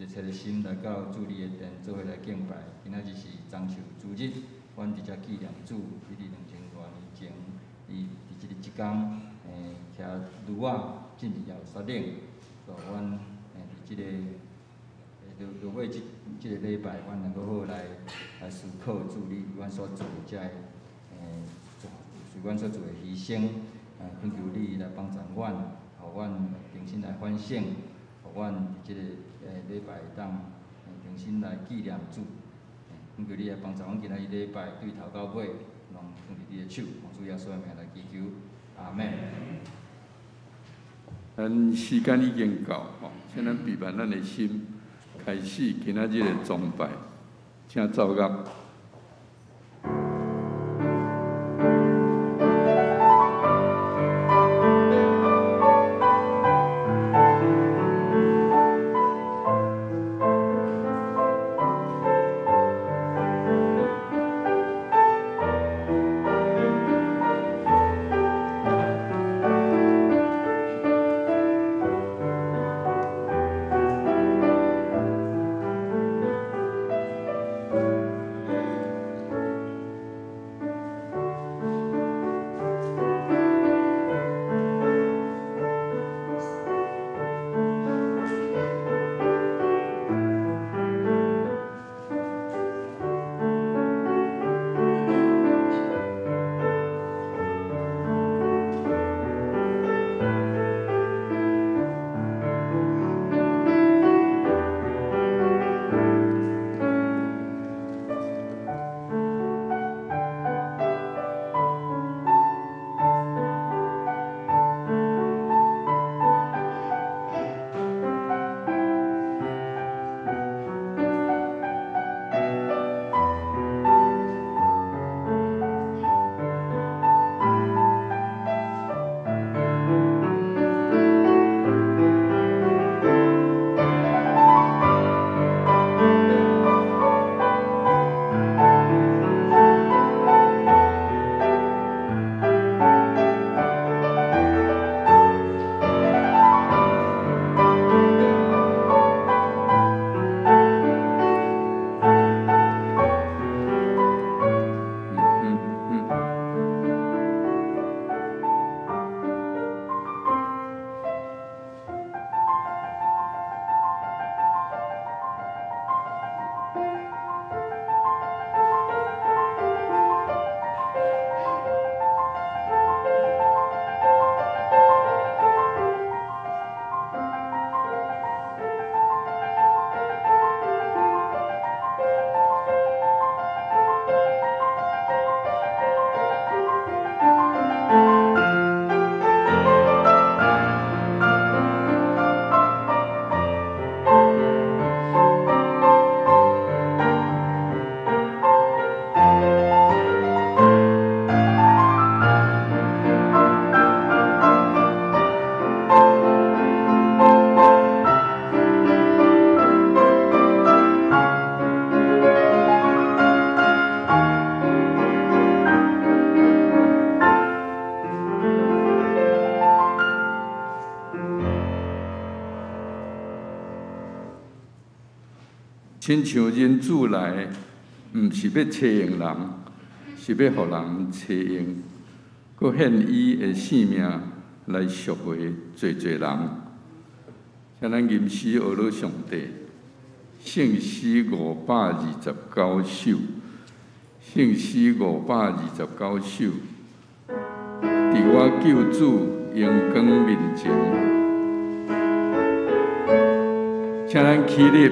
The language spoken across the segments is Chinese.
热切的心来到主你的殿，做伙来敬拜。今仔日是中秋主日，阮伫遮纪念主，伊伫2000多年前，伊伫即天，骑驴仔进入耶路撒冷，所以阮伫即个就为即个礼拜，阮能够好来思考主你阮所做遮个随阮所做的牺牲，恳求你来帮助阮，互阮重新来反省，互阮伫即个礼拜当重新来纪念主。恳求你来帮助阮今仔日礼拜对头到尾，拢放伫你的手，奉主耶稣的名来祈求，阿门。咱时间已经到，请咱备办咱的心，开始今仔日的崇拜，请奏乐。亲像人主来，毋是要找用人，是要互人找用，佮献伊的性命来赎回侪侪人。请咱吟诗学了上帝，圣诗529首，圣诗529首，伫我救主阳光面前，请咱起立。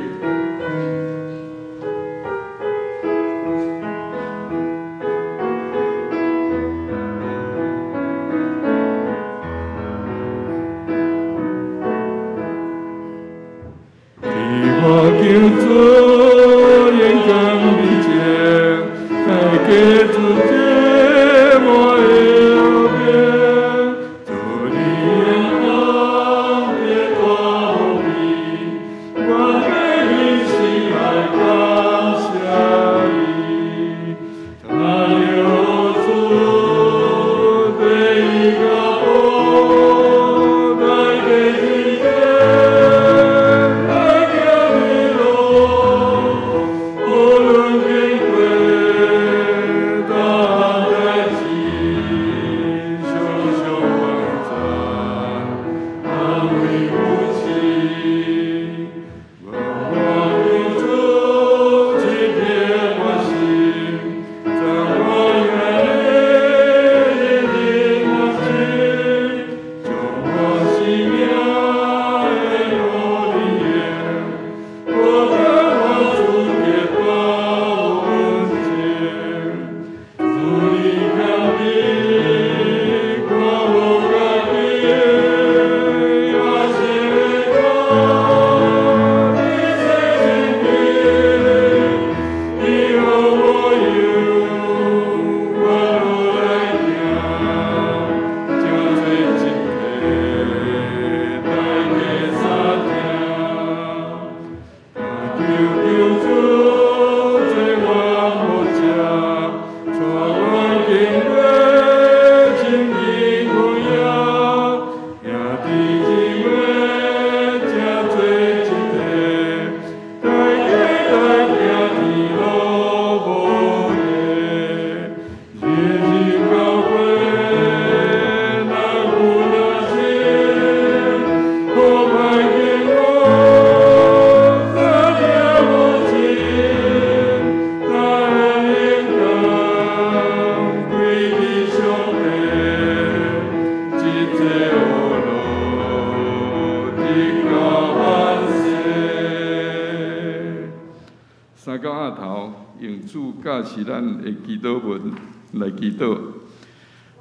教是咱的祈祷文来祈祷。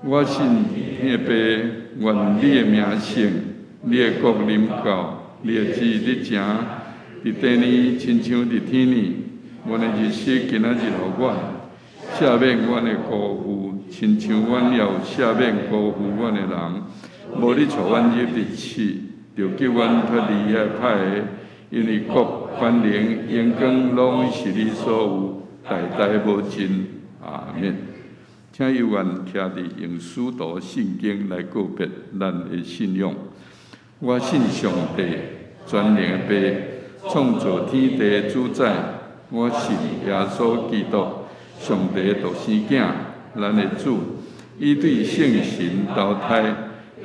我信你的爸，愿你的名圣，你的国临到，你的旨你成，伫地呢，亲像伫天呢。阮的日息今仔日互阮，赦免阮的辜负，亲像阮也有赦免辜负阮的人。无你带阮入地狱，就救阮脱离遐歹的，因为国、权能、荣光，拢是你所有。代代无尽，阿免。请有缘徛伫用使徒圣经来告别咱的信仰。我信上帝，全能的爸，创造天地的主宰。我信耶稣基督，上帝独生囝，咱的主。伊对圣神投胎，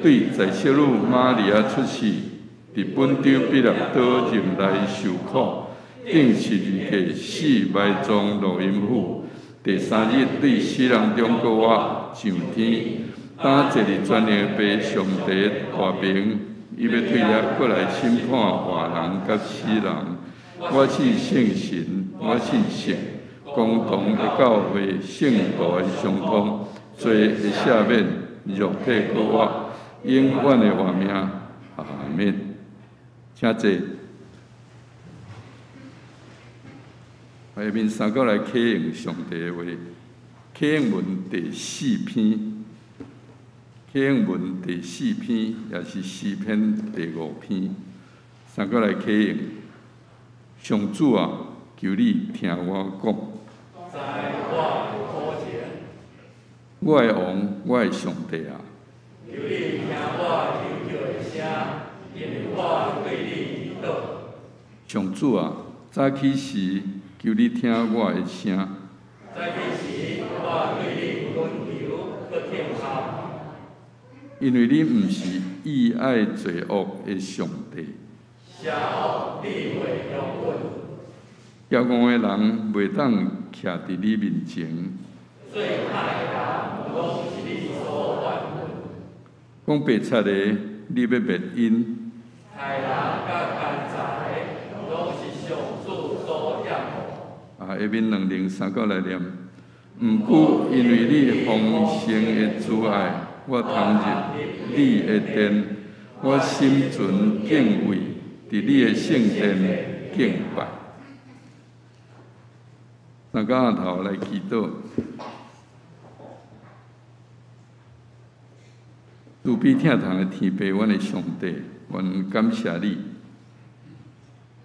对在小女玛利亚出世，伫本丢彼拉多任内受苦。定十字架死埋葬录音府，第三日对死人中国活上天，当坐伫全能的爸上帝大名，伊要退了过来审判活人甲死人。我信圣神，我信圣，共同的教会，圣道的相通，罪的赦免，肉体可活，永远的活命。阿免，请坐。下面三个来启应上帝的话，启应文第4篇，启应文第4篇也是诗篇第5篇，三个来启应。上主啊，求你听我讲。在我苦前，我的王，我的上帝啊，求你听我求救的声，因为我对你祈祷。上主啊，早起时。求你听我的声。早起时，我对你恳求，搁听候。因为你毋是意爱罪恶的上帝。邪恶你袂容忍。骄傲的人袂当徛伫你面前。最歹的人拢是你所怨恨。讲白贼的，你要灭因。害人甲奸诈的，拢是上主所厌恶。下面203个来念，毋过因为你丰盛的慈爱，我通入你的殿，我心存敬畏，伫你的圣殿敬拜。三个下头来祈祷，慈悲疼痛的天父，阮的上帝，阮感谢你。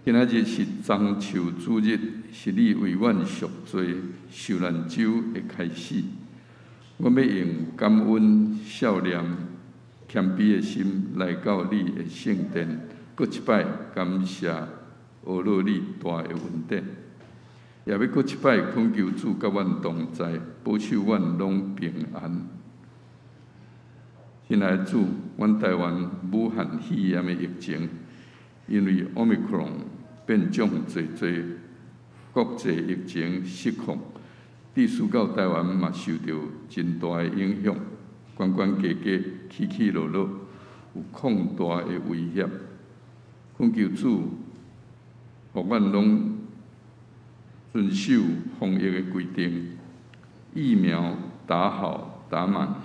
今仔日是中秋主日，是你为阮赎罪、受难周的开始。我要用感恩、笑脸、谦卑的心来到你的圣殿，搁一摆感谢俄罗你大的恩典，也要搁一摆恳求主甲阮同在，保守阮拢平安。亲爱的主，阮台湾武汉肺炎的疫情，因为 Omicron 变种侪国际疫情失控，地区到台湾嘛受到真大的影响，关家起落落，有扩大的威胁。恳求主，互阮拢遵守防疫的规定，疫苗打好打满，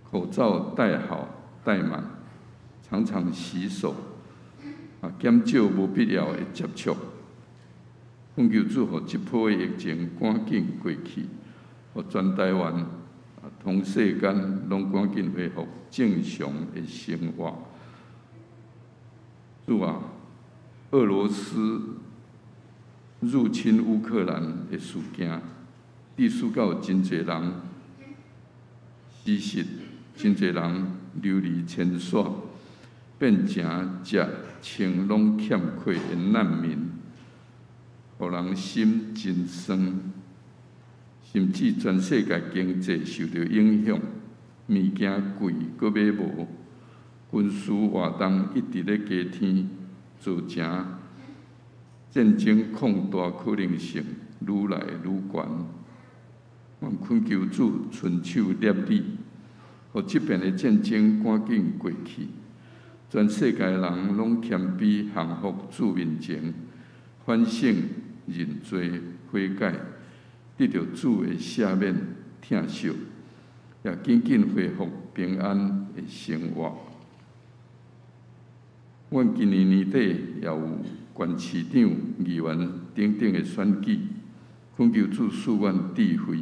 口罩戴好戴满，常常洗手。减少无必要的接触，恳求主，互这波的疫情赶紧过去，互全台湾同世间拢赶紧恢复正常的生活。主啊，俄罗斯入侵乌克兰的事件，历史到真侪人死失，真侪人流离牵线，变成食穿拢欠缺的难民，互人心真酸。甚至全世界经济受到影响，物件贵，阁买无，军事活动一直咧加添，造成战争扩大可能性愈来愈悬。愿恳求主伸手捏你，互即边的战争赶紧过去。全世界人拢谦卑降服主面前，反省认罪悔改。得到主的赦免、疼惜，也紧紧恢复平安的生活。阮今年年底也有县市长、议员等等的选举，恳求主赐阮智慧，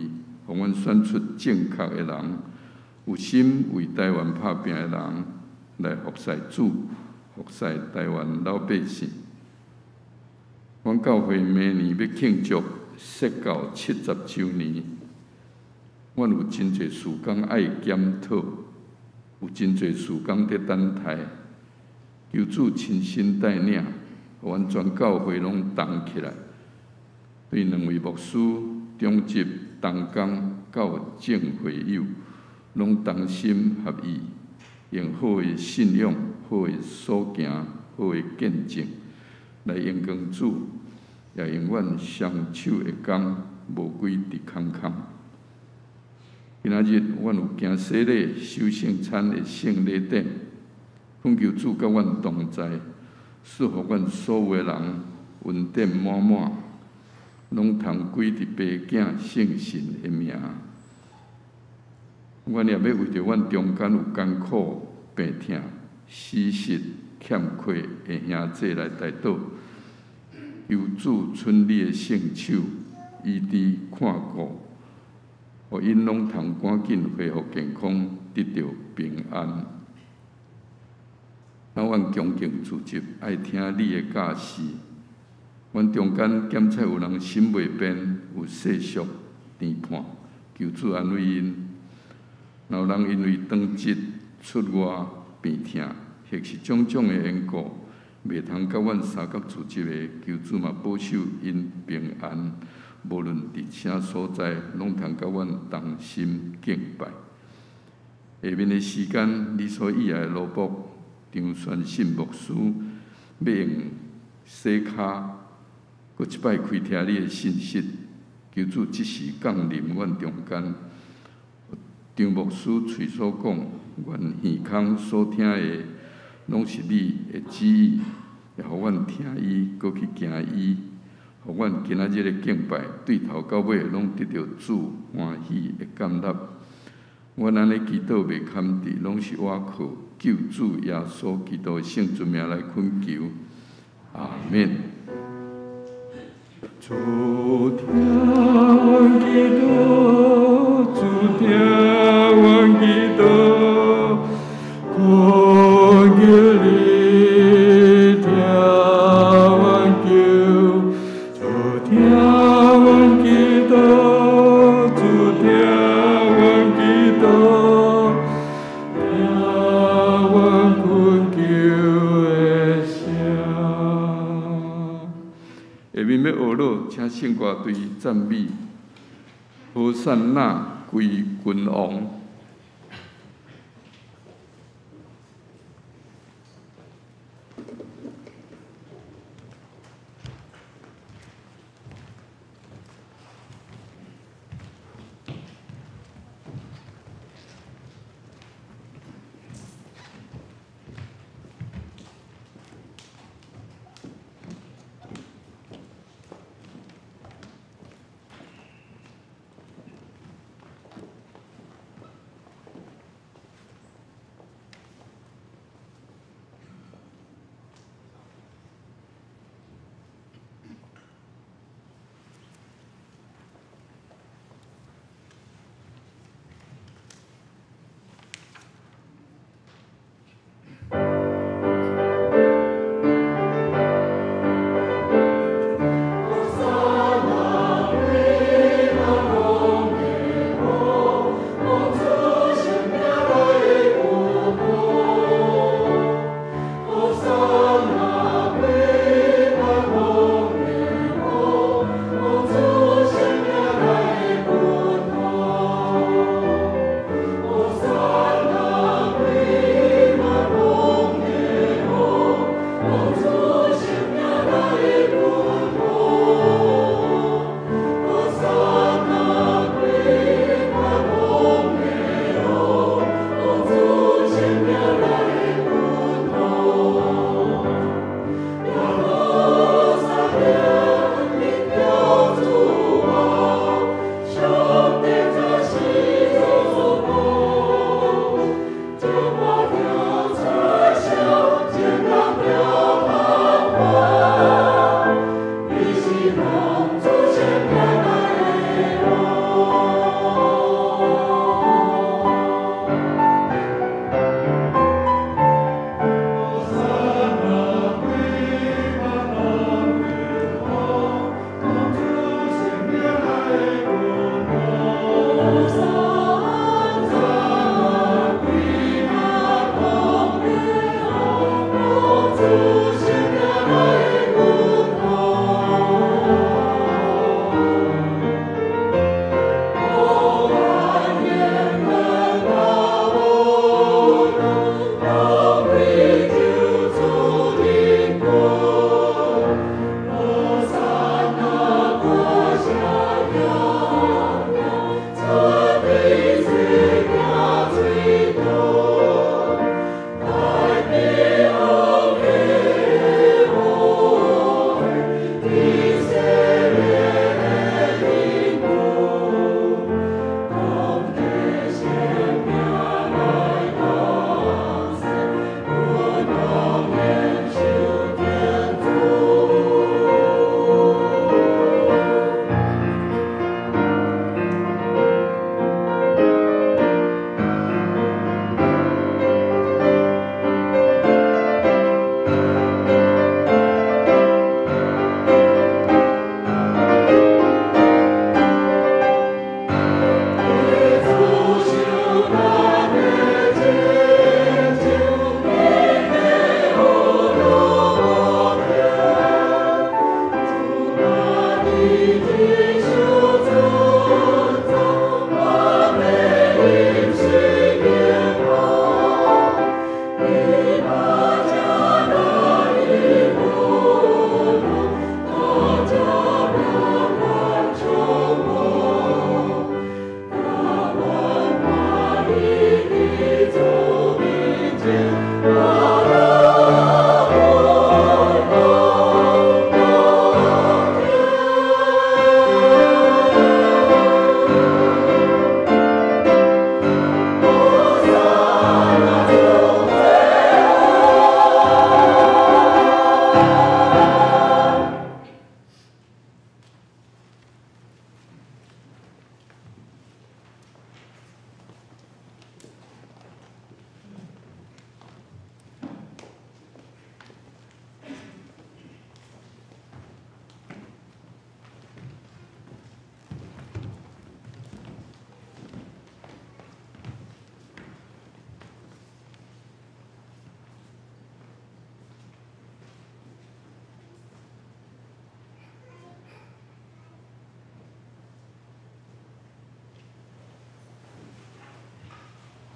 互阮选出正确的人，有心为台湾拍拼的人，来服侍主、服侍台湾老百姓。阮教会明年要庆祝释教70周年，阮有真侪事工爱检讨，有真侪事工在等待，求主亲身带领，互阮全教会拢动起来。对两位牧师、长执、同工到正会友，拢同心合意，用好的信仰、好的所行、好的见证，来荣光主。也永远双手会工，无鬼伫空空。今仔日，阮有行洗礼、守圣餐的圣礼典，恳求主甲阮同在，赐予阮所有的人恩典满满，拢通归伫白囝圣神的名。阮也要为着阮中间有艰苦、病痛、死失、欠缺的兄弟来代祷。求主伸你的圣手，医治看顾，互因拢通赶紧恢复健康，得到平安。咱阮恭敬自责，爱听你的教示。阮中间检测有人心袂变，有世俗颠叛，求主安慰因。若有人因为长疾出外病痛，或是种种的缘故，袂通甲阮三角自责的，求主嘛保守因平安，无论伫啥所在，拢通甲阮同心敬拜。下面的时间，你所喜爱的罗卜张宣信牧师要用洗骹，搁一摆开听你的信息，求主即时降临阮中间。张牧师嘴所讲，阮耳孔所听的，拢是你的旨意，也互阮听伊，搁去行伊，互阮今仔日的敬拜，对头到尾拢得到主欢喜的感纳。阮安尼祈祷袂堪治，拢是我靠救主耶稣基督的圣尊名来恳求。阿免。主听阮祈祷，主听阮祈祷，恳求你听阮求，主听阮祈祷，主听阮祈祷，听阮恳求的声。下面要学了，请圣歌队赞美。和散那归君王。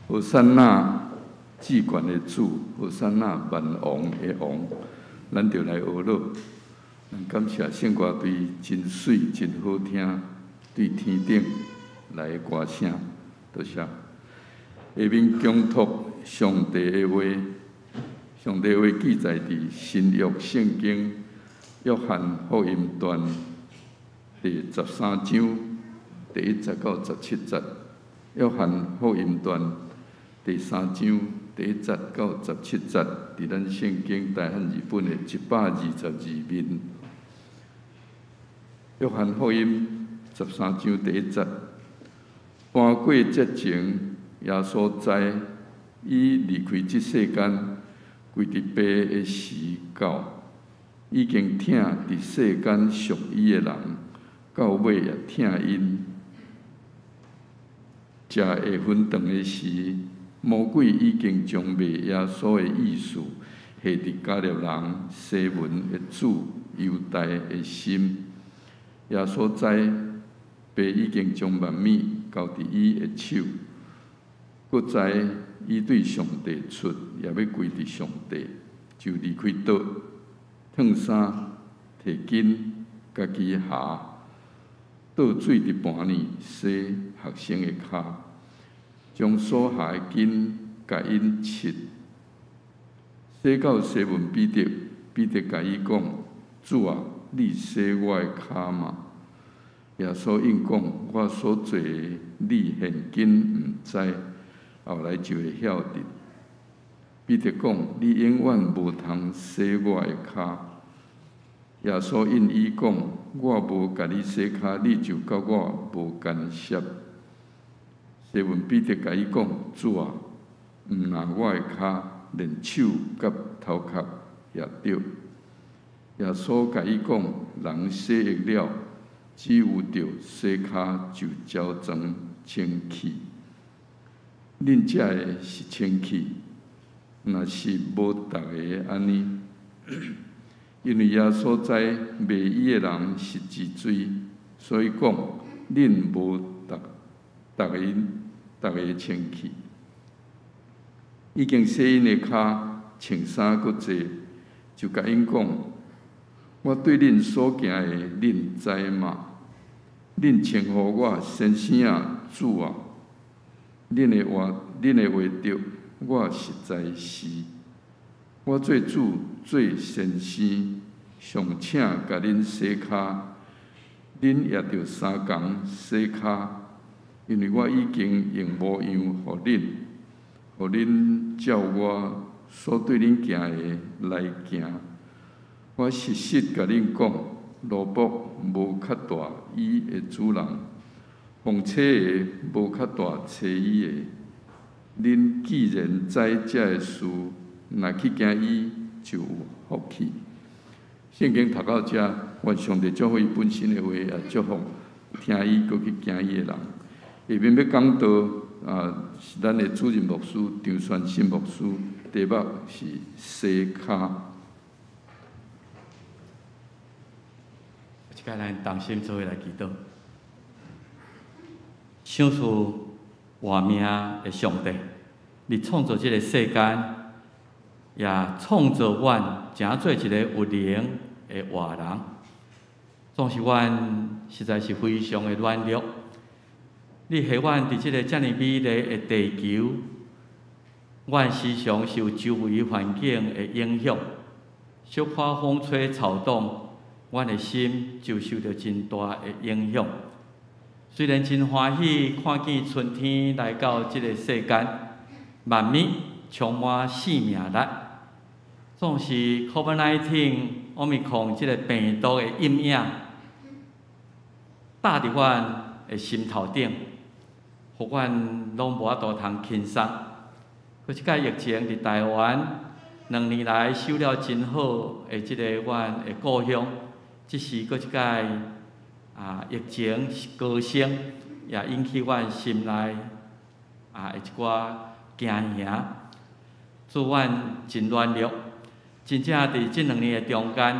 何善那至权的主，何善那万王的王，咱就来学乐。咱感谢圣歌队真水真好听，对天顶来的歌声，多谢。下面恭读上帝的话，上帝的话记载伫新约圣经约翰福音段第13章第1节到17节，约翰福音段第3章第1节到17节，伫咱圣经大汉字本的122面。约翰福音13章第1节，搬过节前，耶稣知伊离开这世间，归伫爸的时到，已经疼伫世间属伊的人，到尾也疼因。食下粉肠的时，魔鬼已经将卖耶稣的意思下伫加略人西门的主犹大的心。耶稣知爸已经将万物交伫伊的手，搁知伊对上帝出，也要归伫上帝，就离开岛，脱衫摕巾，家己下。倒水伫盘里洗学生的骹，将所下的巾甲因拭，洗到西门彼得，彼得甲伊讲：“主啊，你洗我的骹嘛？”耶稣应讲：“我所做的，你现今毋知，后来就会晓得。”彼得讲：“你永远无通洗我的骹。”耶稣应伊讲：“我无甲你洗骹，你就甲我无干涉。”西门彼得甲伊讲：“主啊，毋拿我的骹，连手甲头壳也着。”耶稣甲伊讲：“人洗浴了，只有着洗骹就照装清气。恁遮的是清气，若是无逐个安尼。”因为耶稣知卖伊的人是治水，所以讲恁无逐个清气。已经洗因的骹，穿衫搁坐，就甲因讲：“我对恁所行的，恁知嘛？恁称呼我先生啊，主啊，恁的话着，我实在是。我做主做先生，上请甲恁洗骹，恁也着相共洗骹，因为我已经用模样互恁照我所对恁行的来行。我实实甲恁讲，奴仆无较大伊的主人，风车的无较大车伊的。恁既然知这个事，若去行伊，就有福气。圣经读到这，愿上帝祝福伊本身的话，也祝福听伊搁去行伊的人。下面要讲到是咱的主任牧师张宣新牧师，题目是洗骹。即个咱同心做伙来祈祷，想赐活命的上帝，你创造这个世间。也创造阮，成做一个有灵的活人，总是阮实在是非常的软弱。你下阮伫即个遮尔美丽的地球，阮时常受周围环境的影响，小可风吹草动，阮的心就受到真大的影响。虽然真欢喜看见春天来到即个世间，万物充满生命力。总是 COVID-19 Omicron 这个病毒的阴影，打伫阮的心头顶，互阮拢无法度通轻松。佮即个疫情伫台湾2年来守了真好的即个阮的故乡，即时佮即个疫情高升，也引起阮心内的一寡惊吓，使阮真软弱。真正伫即2年的中间，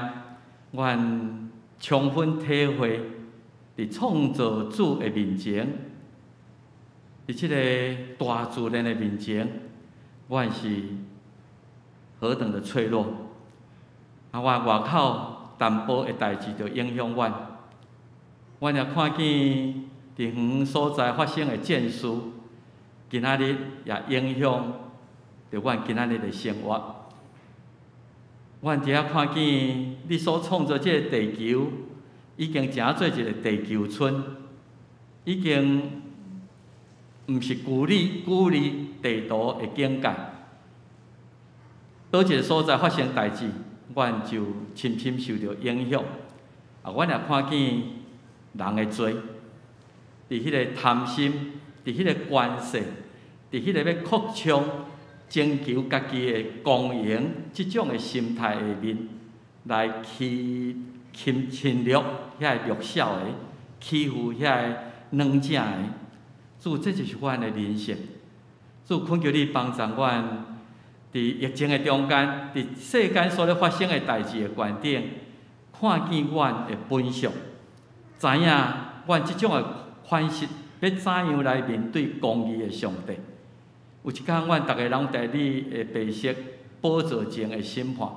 阮充分体会伫创造主的面前，伫即个大自然的面前，阮是何等的脆弱！啊，阮外口淡薄的代志就影响阮，阮也看见伫远所在发生的战事，今仔日也影响着阮今仔日的生活。阮伫遐看见你所创造即个地球，已经成做一个地球村，已经毋是距离地图的境界。倒一个所在发生代志，阮就深深受到影响。啊，阮也看见人的罪，伫迄个贪心，伫迄个关系，伫迄个要扩张、征求家己的公营即种的心态下面，来侵略遐个弱小的，欺负遐个软正的。主，这就是阮的人生。主，恳求你帮助阮，伫疫情的中间，伫世间所咧发生的代志的观点，看见阮的本相，知影阮即种的款式要怎样来面对公义的上帝。有一天，阮逐个人伫你的白色宝座前的审判，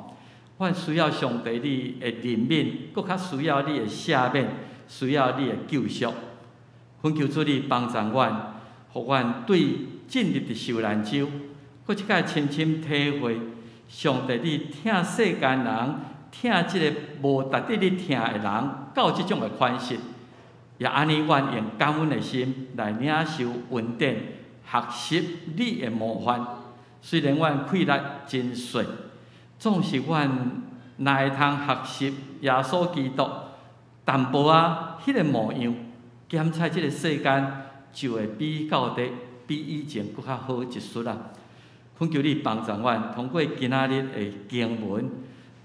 阮需要上帝你的怜悯，搁较需要你的赦免，需要你的救赎。恳求主你帮助阮，互阮对进入的受难周，搁一摆深深体会上帝你疼世间人，疼即个无值得你疼的人，到即种的款式，也安尼，阮用感恩的心来领受恩典，学习你的模范。虽然阮气力真衰，总是阮若会通学习耶稣基督淡薄仔迄个模样，检测即个世间，就会比到底比以前搁较好一丝啊！恳求你帮助阮，通过今仔日的经文，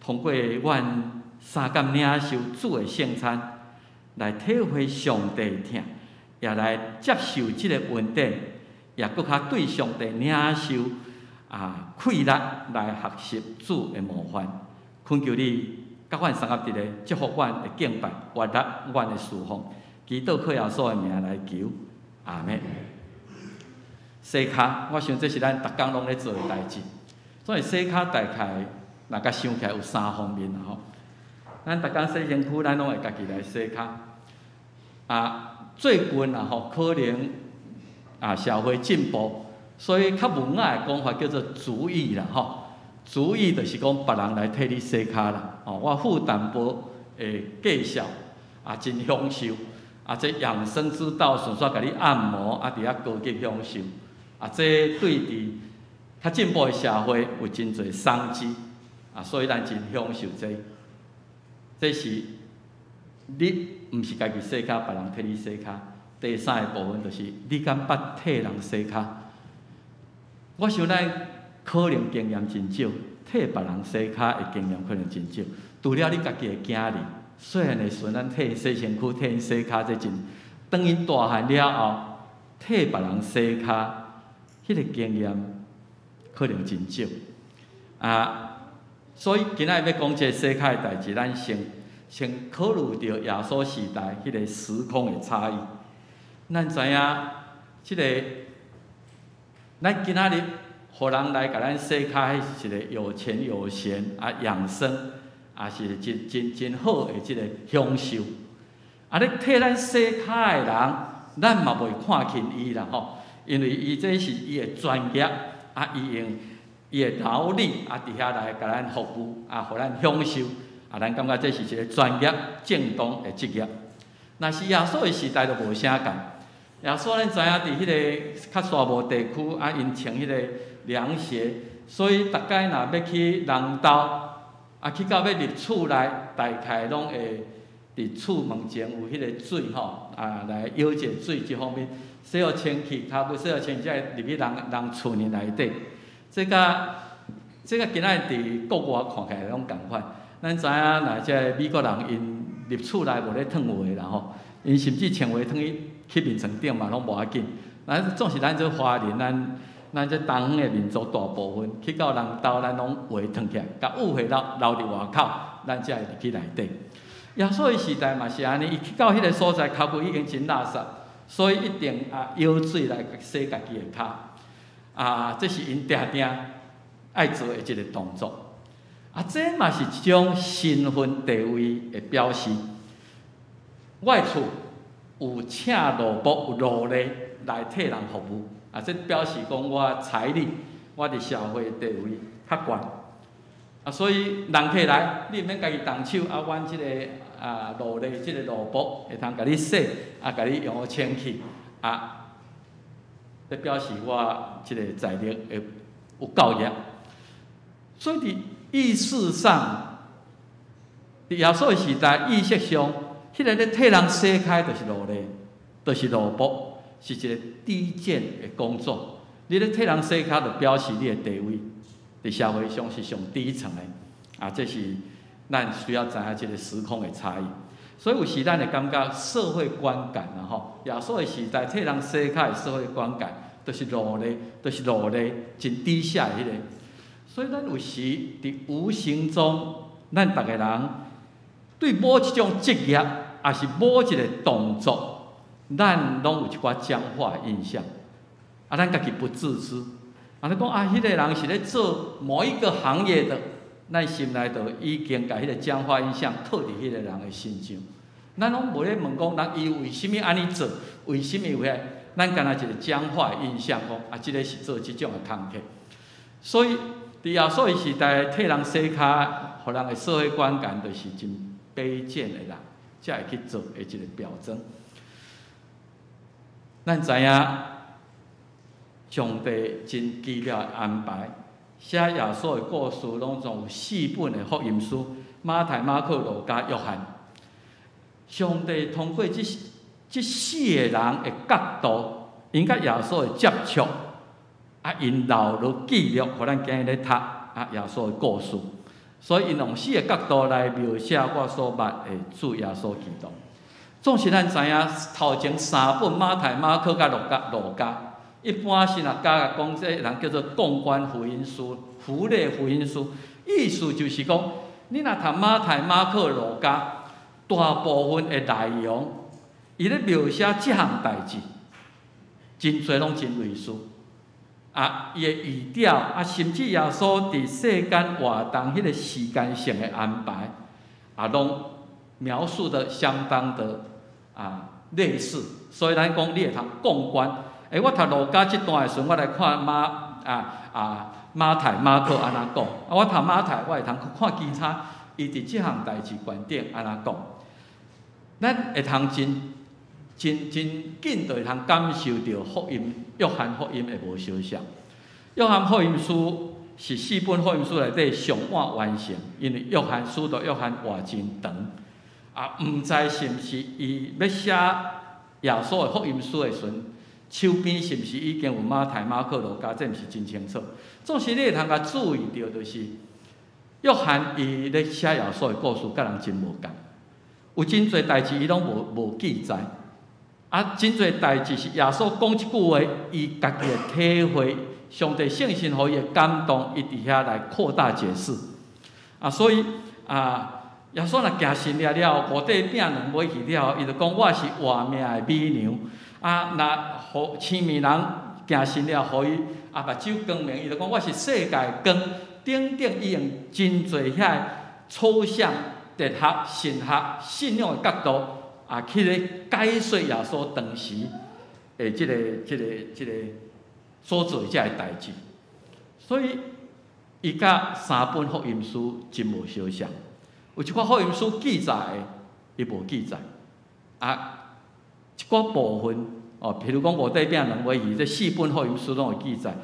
通过阮三感领受主的圣餐，来体会上帝的疼，也来接受即个恩典，也搁较对上帝领受气力来学习主的模范。恳求你甲阮三合一个祝福阮的敬拜，活力阮的侍奉，祈祷靠耶稣的名来求，阿门。洗骹，我想这是咱逐工拢咧做的代志。所以洗骹大概若甲想起来有3方面啦吼。咱逐工洗身躯，咱拢会家己来洗骹。最近啦吼，可能社会进步，所以较文雅的讲法叫做主义啦吼。主义就是讲别人来替你洗骹啦。我付淡薄的介绍，真享受。这养生之道，顺续甲你按摩，伫遐高级享受。这对伫较进步的社会有真侪商机，所以咱真享受这。这是你毋是家己洗骹，别人替你洗骹。第三个部分就是你敢捌替人洗骹？我想咱可能经验真少，替别人洗骹的经验可能真少。除了你家己的囝儿，细汉的时阵，咱替洗身躯、替因洗骹，这真等因大汉了后，替别人洗骹。迄个经验可能真少所以今仔日要讲这洗骹的代志，咱先考虑到耶稣时代迄个时空的差异。咱知影即个，咱今仔日互人来甲咱洗骹，是一个有钱有闲养生，是真好的即个享受。你替咱洗骹的人，咱嘛袂看轻伊啦吼。因为伊这是伊的专业，伊用伊的劳力伫遐来甲咱服务，互咱享受，咱感觉这是一个专业正当的职业。若是耶稣的时代就无啥共，耶稣咱知影伫迄个较沙漠地区，因穿迄个凉鞋，所以逐摆若要去人兜，去到要入厝内，大概拢会伫厝门前有迄个水吼，来舀一个水即方面。洗好清气，骹骨洗好清气，才会入去人厝里内底。这甲今仔伫国外看起来拢共款。咱知影，若这美国人因入厝内无咧烫话啦吼，因甚至穿话烫去面床顶嘛，拢无要紧。总是咱这华人，咱这东方的民族大部分去到人兜，咱拢话烫起来，甲污秽留伫外口，咱才会入去内底。耶稣的时代嘛是安尼，伊去到迄个所在，骹骨已经真垃圾。所以一定舀水来洗家己的骹，这是因定定爱做的一个动作。这嘛是一种身份地位的表示。我的厝有请萝卜，有努力来替人服务，这表示讲我财力、我伫社会地位较悬。所以人客来，你毋免家己动手，阮即个努力即个萝卜会通甲你洗，甲你用好清气，这表示我即个财力会有够业。所以伫意识上，伫耶稣的时代，意识上，迄个咧替人洗开，就是努力，就是萝卜，是一个低贱的工作。你咧替人洗开，就表示你的地位伫社会上是上低层的。这是咱需要知影即个时空的差异。所以有时咱会感觉社会观感耶稣的时代替人洗开的社会观感，就是努力，真低下的迄个。所以咱有时伫无形中，咱逐个人对某一种职业，也是某一个动作，咱拢有一寡僵化的印象。咱家己不自知。你讲迄个人是咧做某一个行业的，咱心内就已经甲迄个僵化印象套伫迄个人的身上。咱拢无咧问讲，人伊为虾米安尼做，为虾米有遐？咱干那一个僵化的印象讲，即个是做即种的工课。所以伫耶稣的时代，替人洗骹，互人的社会观感就是真卑贱的人，才会去做的一个表征。咱知影，上帝真奇妙的安排，写耶稣的故事拢总有4本的福音书：马太、马可、路加、约翰。上帝通过这4个人的角度，因甲耶稣的接触。因留落记录，互咱今日咧读耶稣的故事，所以因用4个角度来描写我所捌的主耶稣基督。总是咱知影头前3本马太、马可甲路加，一般是讲这人叫做共观福音书、符类福音书，意思就是讲，你若读马太、马可、路加，大部分的内容，伊咧描写即项代志，真侪拢真类似。伊的语调甚至耶稣伫世间活动迄个时间性的安排，拢描述得相当的类似。所以咱讲，你会通共观。我读路加即段的时阵，我来看马太、马可安怎讲。我读马太，我会通看其他伊伫即项代志观点安怎讲。咱会通真紧就会通感受到福音，约翰福音会无相像。约翰福音书是4本福音书内底上晚完成，因为使徒约翰活真长。毋知是毋是伊要写耶稣的福音书的时阵，手边是毋是已经有马太、马可、路加，这毋是真清楚。总是你会通甲注意到，就是约翰伊咧写耶稣的故事，甲人真无共。有真侪代志伊拢无记载。真侪代志是耶稣讲一句话，伊家己的体会，上帝圣神互伊的感动，伊伫遐来扩大解释。所以耶稣若行神了，五块饼2尾鱼了，伊就讲我是活命的美牛。若互青面人行神了，互伊目睭光明，伊就讲我是世界的光。等等，伊用真侪遐抽象、哲学、神学、信仰的角度。去咧解说耶稣当时诶，即个所做遮个代志，所以伊甲3本福音书真无相像。有一寡福音书记载的，伊无记载。一寡部分譬如讲5块饼2尾鱼，这4本福音书拢有记载。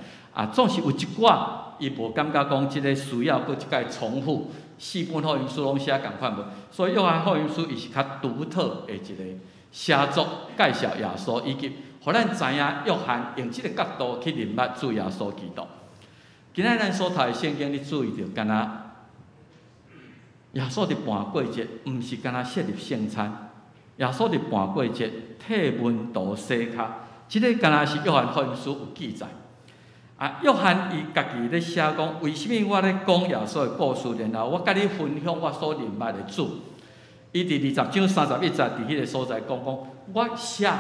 总是有一寡伊无感觉讲即个需要搁一摆重复。4本福音书拢写共款无，所以约翰福音书伊是较独特的一个写作，介绍耶稣，以及互咱知影约翰用即个角度去认捌主耶稣基督。今仔咱所读的圣经，你注意到，敢若耶稣伫半过节，毋是敢若设立圣餐，耶稣伫半过节替门徒洗骹，即个敢若是约翰福音书有记载。约翰伊家己咧写讲，为什么我咧讲耶稣的故事，然后我甲你分享我所认捌的主。伊伫20章31节伫迄个所在讲，我写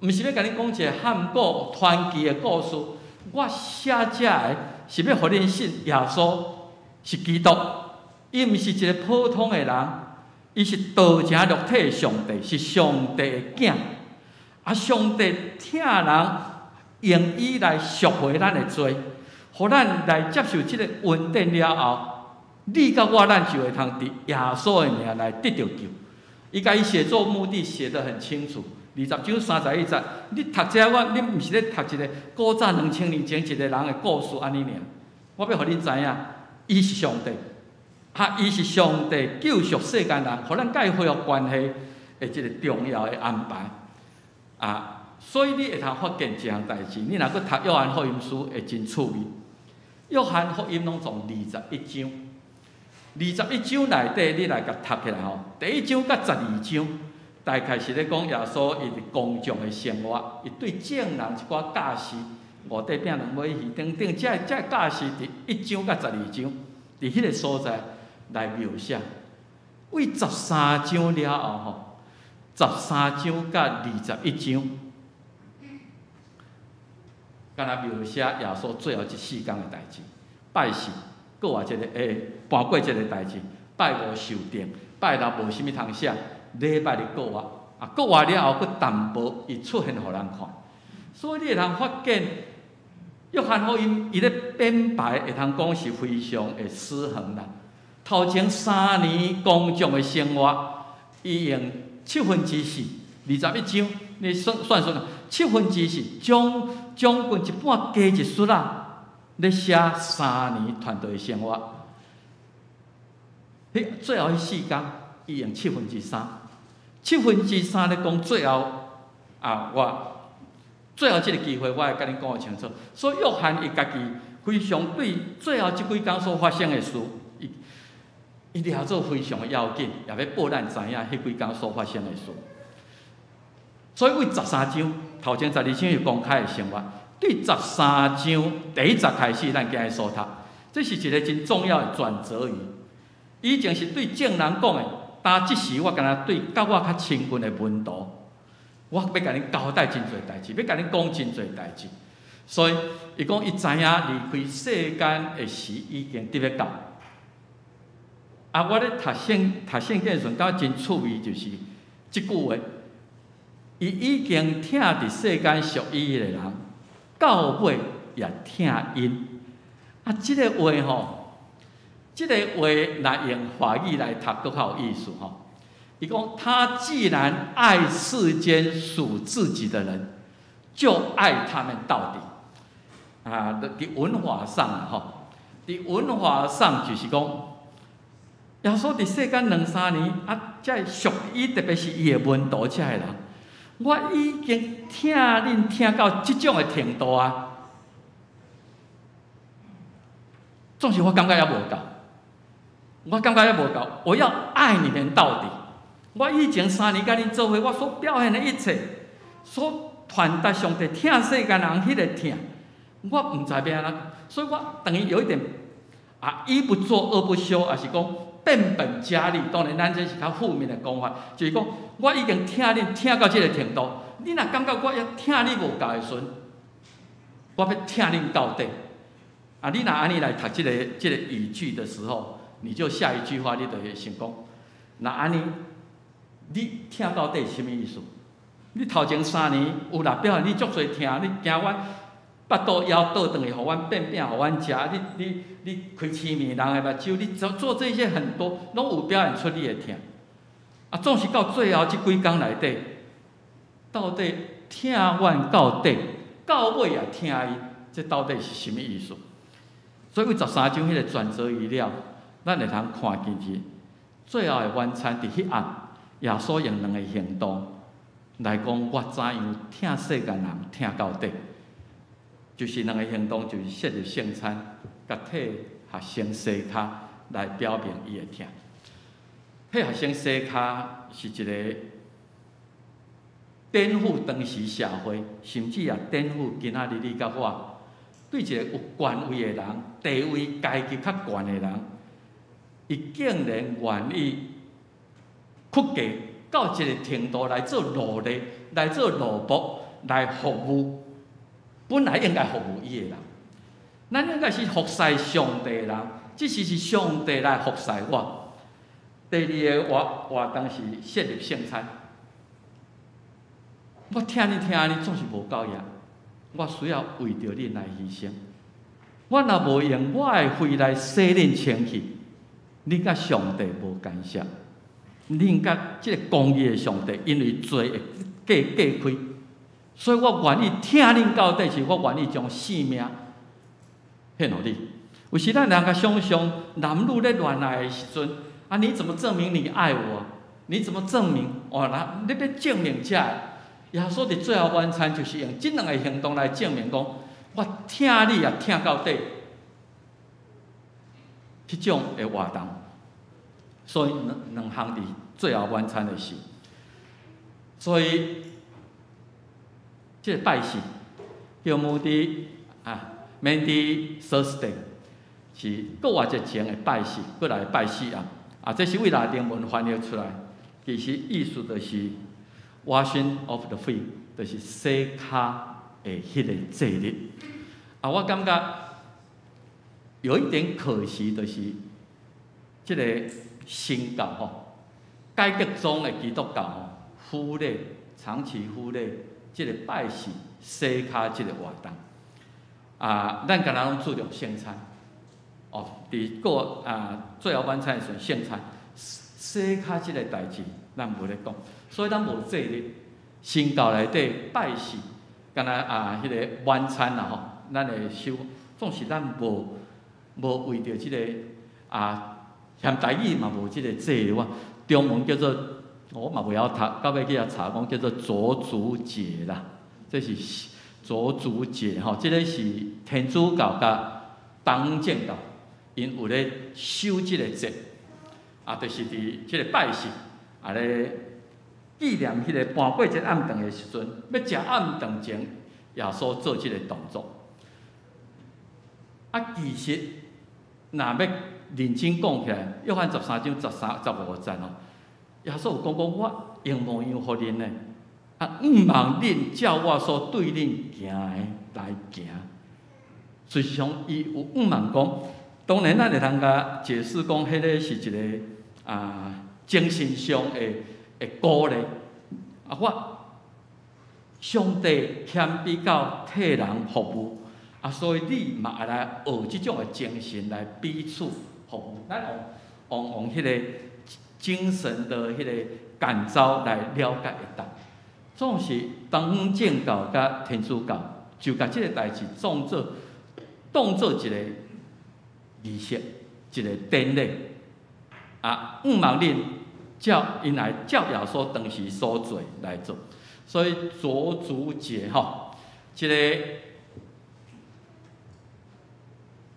毋是要甲你讲一个汉古传奇的故事。我写这个是要互恁信耶稣是基督，伊毋是一个普通的人，伊是道成肉体的上帝，是上帝的囝。啊，上帝疼人，用伊来赎回咱的罪，互咱来接受即个恩典了后，你甲我咱就会通伫耶稣的名来得到救。伊甲伊写作目的写得很清楚。20章31节，你读这你毋是咧读一个古早2000年前一个人的故事安尼尔。我要互恁知影，伊是上帝，伊是上帝救赎世间人，互咱甲伊恢复关系的一个重要的安排。所以你会通发现一项代志，你若佫读约翰福音书会真趣味。约翰福音拢总21章，21章内底你来甲读起来吼，第1章甲12章。大概是咧讲耶稣伊伫公众的生活，伊对正人一寡教示，5块饼2尾鱼等等，这教示伫1章甲12章，伫迄个所在来描写。为13章了后吼，13章甲21章，敢若描写耶稣最后一4天的代志。拜四，搁话一个搬过一个代志，拜5受定，拜6无啥物通写。礼拜日过活，过活了后，佫淡薄伊出现互人看，所以你会通发现，约翰福音伊咧编排会通讲是非常的失衡啦。头前3年公众的生活，伊用4/4，21章，你算4/4，将近一半加一书啦，咧写3年团队的生活。最后迄4天，伊用3/7咧讲最后我最后即个机会，我会甲恁讲清楚。所以约翰伊家己非常对最后即几天所发生的事，伊了做非常的要紧，也要报咱知影迄几天所发生的事。所以为13章头前12章是公开的生活，对13章第1节开始，咱今日所读，这是一个真重要的转折语。以前是对正人讲的。但即时我敢若对甲我较亲近的门徒，我要甲恁交代真侪代志，要甲恁讲真侪代志。所以伊讲伊知影离开世间的时已经得要到。我咧读圣经的时阵，感觉真趣味，就是即句话：伊已经疼伫世间属伊的人，到尾也疼因。即个话吼。这个话若用华语来读，更较有意思吼。伊讲，他既然爱世间属自己的人，就爱他们到底。伫文化上吼，伫文化上就是讲，耶稣伫世间2、3年，才属伊，特别是伊的门徒遮的人，我已经疼恁疼到即种的程度啊，总是我感觉也无够。我要爱你们到底。我以前3年甲恁做伙，我所表现的一切，所传达上帝疼世间人迄个疼，我毋知要安怎，所以我等于有一点一不做二不休，也是讲变本加厉。当然，咱这是较负面的讲法，就是讲我已经疼恁疼到即个程度，你若感觉我要疼你无够的时阵，我要疼恁到底。你若安尼来读这个语句的时候。你就下一句话，你就会想讲，那安尼，你疼到底是什么意思？你头前3年有啦，表现你足侪疼，你惊阮腹肚枵倒转去，互阮变饼，互阮食，你开饲面人的目睭，你做这些很多，拢有表现出你的疼。总是到最后这几天内底，到底疼阮到底，到尾也疼伊，这到底是什么意思？所以为13章迄个转折语了。咱会通看进去，最后的晚餐伫迄暗，耶稣用2个行动来讲，我怎样疼世间人疼到底，就是2个行动，就是设立圣餐，甲替学生洗骹来表明伊的疼。替学生洗骹是一个颠覆当时社会，甚至也颠覆今仔日你甲我对一个有权威的人、地位阶级较悬的人。伊竟然愿意屈价到一个程度来做奴隶，来做奴仆，来服务，本来应该服务伊的人。咱应该是服侍上帝的人，即是上帝来服侍我。第二个活动是设立圣餐。我听你总是无够呀，我需要为着恁来牺牲。我若无用我的血来洗恁清气，恁甲上帝无干涉，恁甲即个公义的上帝，因为罪会过开，所以我愿意听恁到底，是我愿意将性命献互你。有时咱人甲想象男女咧恋爱的时阵，啊，你怎么证明你爱我？你怎么证明？哦，你要证明这？耶稣伫最后晚餐就是用这两个行动来证明讲，我听你也听到底，迄种的活动。所以两项伫最后晚餐的事，所以这个拜神叫Maundy Thursday， 是国外节前的拜神，过来拜死啊！啊，这是为拉丁文翻译出来，其实意思就是 washing of the feet， 就是洗脚的迄个节日。啊，我感觉有一点可惜，就是这个新教吼，改革中的基督教吼，忽略长期忽略这个拜神洗脚这个活动。啊，咱敢若拢注重圣餐。哦，伫最后晚餐的时阵，圣餐洗脚即个代志，咱无咧讲，所以咱无节日。新教内底拜神，敢若迄个晚餐啦吼，咱会收，总是咱无为着即个嫌台语嘛无即个节日，中文叫做我嘛袂晓读，到尾去查讲叫做卓族节啦，这是卓族节吼，即个是天主教甲东正教。因有咧守即个节，就是伫即个拜神，咧纪念迄个搬过节暗顿的时阵，要食暗顿前，耶稣做即个动作。其实若要认真讲起来，约翰13章15节哦，耶稣有讲过，我用模样互恁呢，毋望恁照我所对恁行的来行。实际上，伊有毋望讲。当然，咱会通甲解释讲，迄个是一个精神上的鼓励。我上帝谦卑到替人服务，所以你嘛爱来学即种的精神来彼此服务。咱用迄个精神的迄个感召来了解一下。总是东正教甲天主教就甲即个代志当做一个仪式，一个典礼，毋望恁因来照耶稣当时所做来做，所以卓族节吼，即个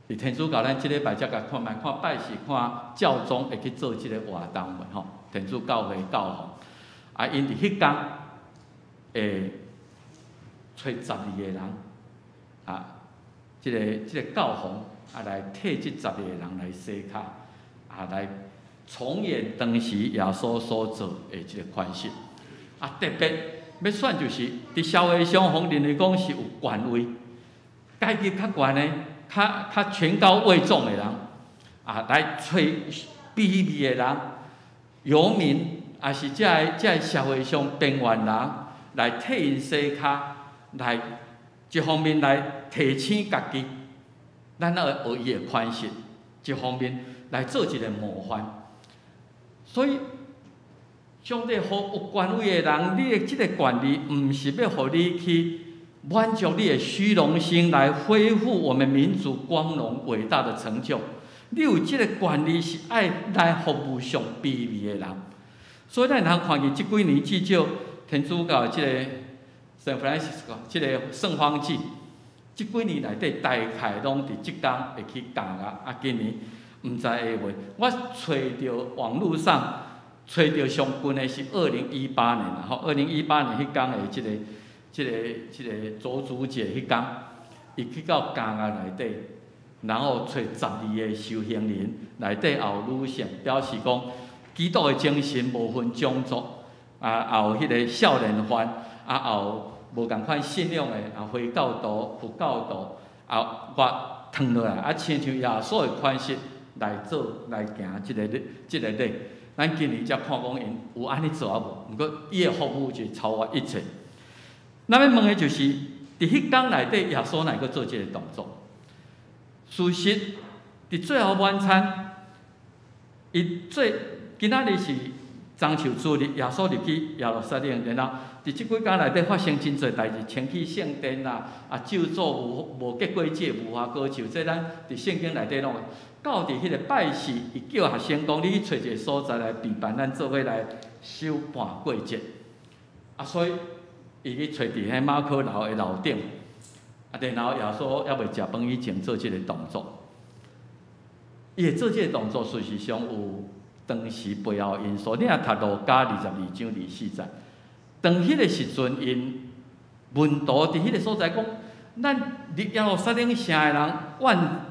伫天主教咱即礼拜才甲看拜神，看教宗会去做即个活动袂吼，天主教会教皇，因伫迄天会找12个人，即个教皇。来替这12个人来洗脚，来重演当时耶稣所做的这个款式。特别要选就是伫社会上，互认为讲是有权威、阶级较悬的、较权高位重的人，来找卑微的人、游民，是这社会上边缘人，来替因洗脚，来一方面来提醒家己。咱学伊的款式，一方面来做一个模范。所以，上帝予有权威的人，你的即个权利，毋是要互你去满足你的虚荣心，来恢复我们民族光荣伟大的成就。你有即个权利，是爱来服务上卑微的人。所以，咱通看见即几年至少天主教即个圣弗兰西斯科即个圣方济。即几年内底，大概拢伫即天会去教啊！今年毋知下袂，我找着网络上找着上近的是2018年啦吼，2018年迄天的即个卓族节迄天，伊去到教内底，然后找12个修行人内底也有女性，表示讲基督的精神无分种族，也有迄个少年犯，也有无共款信仰的回教徒、佛教徒我脱落来，亲像耶稣的款式来做来行即个礼。咱今年才看讲因有安尼做啊无？毋过伊的服务就超越一切。咱要问的就是，伫迄天内底，耶稣哪个做即个动作？事实伫最后晚餐，今仔日是中秋主日，耶稣入去耶路撒冷，然后伫即几天内底发生真侪代志，清起圣殿啦，咒诅无结果子无花果树，这咱伫圣经内底拢。到伫迄个拜四，伊叫学生讲，你去找一个所在来备办，咱做伙来守半过节。所以伊去找伫迄马可楼的楼顶，然后耶稣还未食饭以前做即个动作。伊会做即个动作，事实上有当时背后因素。你若读路加22章24节，当迄个时阵，因门徒伫迄个所在讲。咱入耶路撒冷城的人，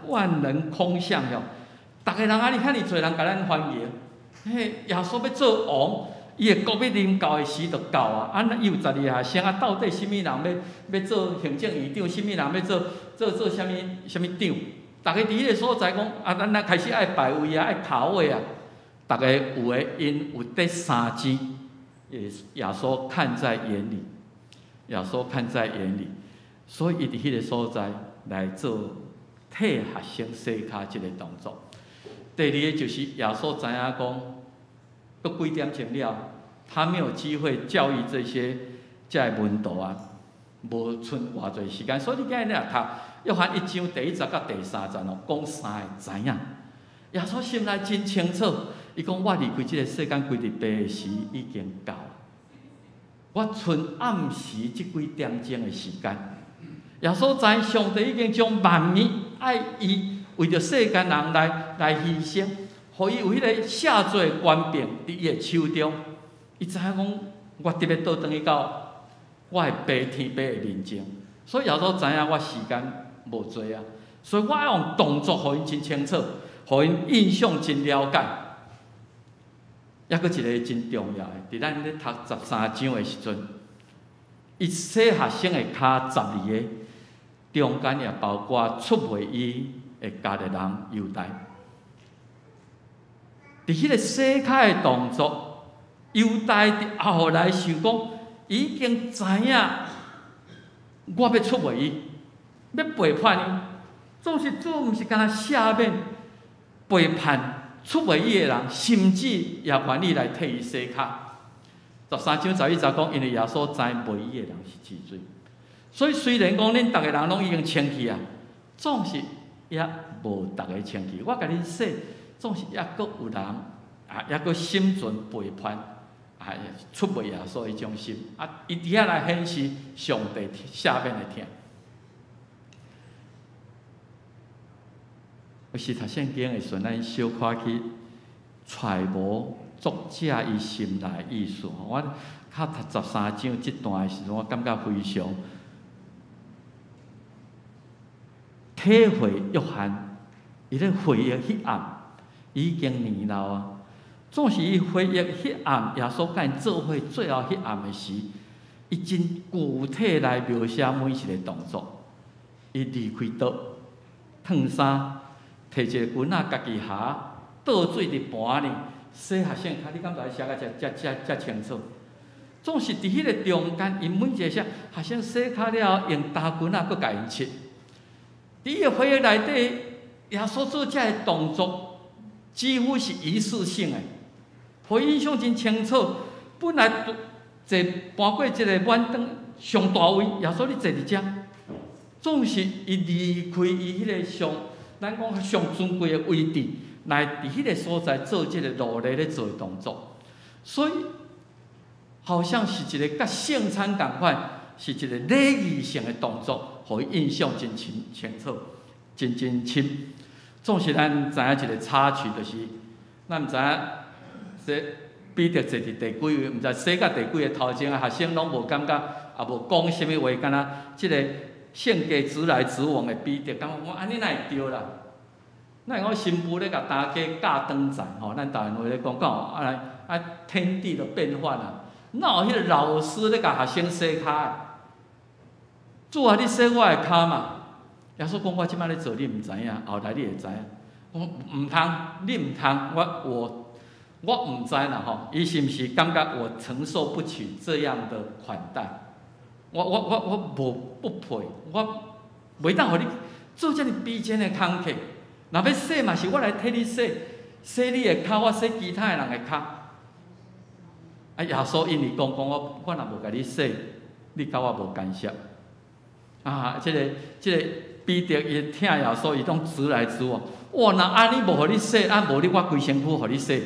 万人空巷哟。逐个人你遐尼侪人甲咱欢迎。耶稣要做王，伊的国要临到的时就到啊。伊有12个学生到底什么人要做行政院长？什么人要做什么长？逐个伫迄个所在讲咱开始爱排位爱头位啊。逐个有诶，因有得三支，耶稣看在眼里，耶稣看在眼里。所以，伊伫迄个所在来做替学生洗骹即个动作。第二个就是耶稣知影讲，都几点钟了，他没有机会教育这些门徒无剩偌侪时间。所以你今日若读约翰1章第1节到第3节讲三个知影。耶稣心内真清楚，伊讲我离开即个世间归伫爸的时已经到，我剩暗时即几点钟的时间。耶稣知上帝已经将万年爱伊为着世间人来牺牲，互伊有迄个下罪的权柄伫伊的手中。伊知影讲，我特别倒转去到我的爸天父的面前，所以耶稣知影我时间无多啊，所以我要用动作，互因真清楚，互因印象真了解。抑佫一个真重要的，伫咱咧读13章的时阵，伊洗学生的骹12个。中间也包括出卖伊的家的人犹大。伫迄个洗骹的动作，犹大伫后来想讲，已经知影我要出卖伊，要背叛伊。总是主毋是干那赦免背叛出卖伊的人，甚至也愿意来替伊洗骹。13章11节讲，因为耶稣知卖伊的人是治罪。所以虽然讲恁逐个人拢已经清气啊，总是也无逐个清气。我甲恁说，总是也阁有人也阁心存背叛出卖耶稣迄种心伊伫遐来显示上帝赦免的疼。有时读圣经的时阵，咱小可去揣摩作者伊心内意思。我较读13章即段的时阵，我感觉非常。体会约翰，伊咧回忆迄暗已经年老啊。总是伊回忆迄暗，耶稣甲因做伙最后迄暗的时，伊真具体来描写每一个动作。伊离开倒，脱衫，摕一个棍仔家己下，倒水伫盘里，洗学生骹。你敢知写甲遮清楚？总是伫迄个中间，因每一个学生洗骹了后，用大棍仔佫甲因切。伫伊个回忆内底，耶稣做遮个动作，几乎是仪式性的，互伊印象真清楚。本来坐搬过一个晚灯上大位，耶稣你坐伫遮，总是伊离开伊迄个咱讲上尊贵的位置，来伫迄个所在做即个努力咧做动作，所以好像是一个甲圣餐共款，是一个礼仪性的动作，互伊印象真清楚，真深。总是咱知影一个插曲，就是咱毋知影说彼得坐伫第几位，毋知洗到第几个头前学生拢无感觉，也无讲啥物话，敢若即个献给直来直往的彼得，感觉我安尼哪会对啦？咱我新妇咧甲大家架灯展吼，咱台湾话咧讲，天地的变幻啊，哪有迄个老师咧甲学生洗骹？主啊，你洗我的骹嘛。耶稣讲：我即摆咧做，你毋知影，后来你会知影。我毋通，你毋通，我毋知啦吼。伊是毋是感觉我承受不起这样的款待？我不配，我袂当互你做遮尔卑贱的工课。若要洗嘛，是我来替你洗，洗你的骹，我洗其他的人的骹。啊，耶稣因为讲我若无甲你洗，你甲我无干涉。啊，即个彼得伊听耶稣，伊拢直来直往。哇，若安尼无互你洗，无你我规身躯互你洗，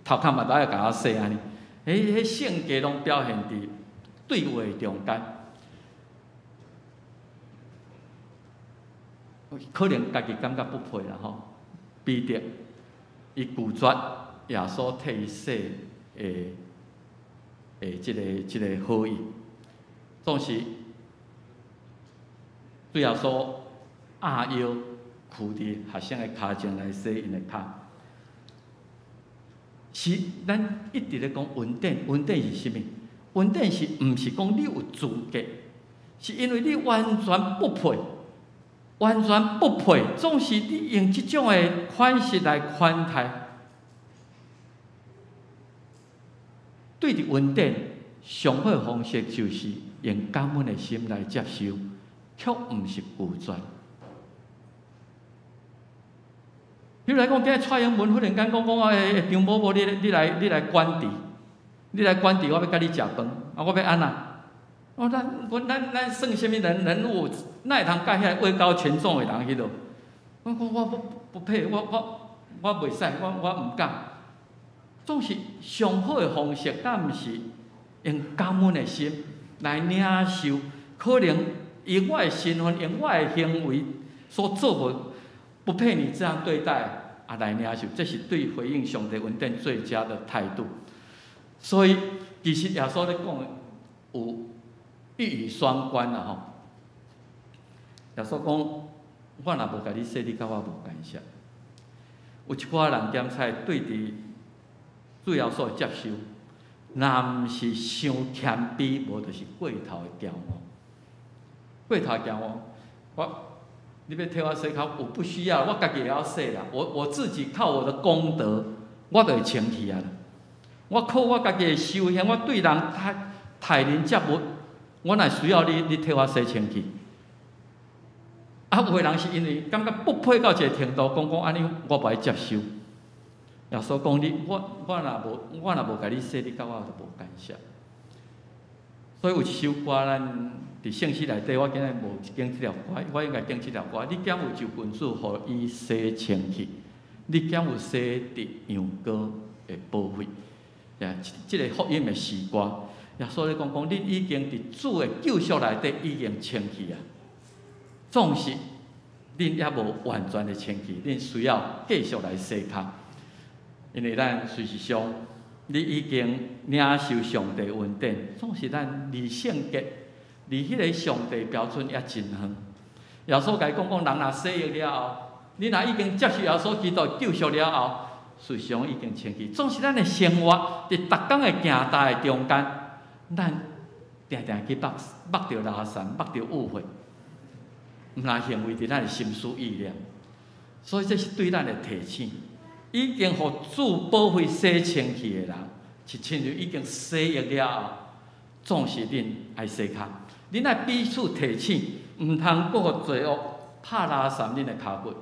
头壳嘛都要甲我洗安尼。迄性格拢表现伫对话中间。可能家己感觉不配啦吼，彼得伊拒绝耶稣替伊洗即个好意，总是对耶稣压腰徛伫学生的骹前来洗因的骹。是咱一直咧讲恩典，恩典是啥物？恩典是毋是讲你有资格？是因为你完全不配。完全不配，总是你用这种的款式来款待。对着恩典，上好的方式就是用感恩的心来接受，却毋是拒绝。比如来讲，今日蔡英文忽然间讲张某某，你来管治，你来管治，我要甲你食饭，啊，我要安那？咱算什么人物？哪会通甲遐位高权重的人迄落？我不配，我袂使，我毋敢。总是上好的方式，敢毋是用感恩的心来领受？可能以我的身份，用我的行为所做不配你这样对待啊，来领受，这是对回应上帝恩典最佳的态度。所以，其实耶稣咧讲有一语双关啦吼。耶稣讲，我若无甲你洗，你甲我无干涉。有一寡人点菜对伫主耶稣接受，若毋是伤谦卑，无就是过头的骄傲。过头骄傲，你要替我洗脚，我不需要，我家己也要洗啦。我自己靠我的功德，我就会清气啊。我靠我家己的修行，我对人待人接物，我哪需要你替我洗清气？啊，有的人是因为感觉不配到一个程度，讲安尼我无爱接受。耶稣讲我若无甲你洗，你甲我就无干涉。所以有一首歌，咱伫圣诗内底，我今日无经这条歌，我应该经这条歌。你敢有就君子，互伊洗清气？你敢有洗伫羊羔的宝血？即个福音的诗歌，耶稣咧讲，你已经伫主的救赎内底已经清气啊。总是恁也无完全的清气，恁需要继续来洗脚，因为咱事实上，你已经领受上帝恩典，总是咱离圣洁，离迄个上帝标准也真远。耶稣甲伊讲，人若洗浴了后，你若已经接受耶稣基督救赎了后，事实上已经清气。总是咱的生活伫逐工的行大的中间，咱定定去目着拉散，目着误会。毋但行为伫咱的心思意念，所以这是对咱的提醒。已经互主保血洗清气的人，是亲像已经洗浴了后，总是恁爱洗脚。恁爱彼此提醒，毋通搁互罪恶拍拉散恁的骹骨。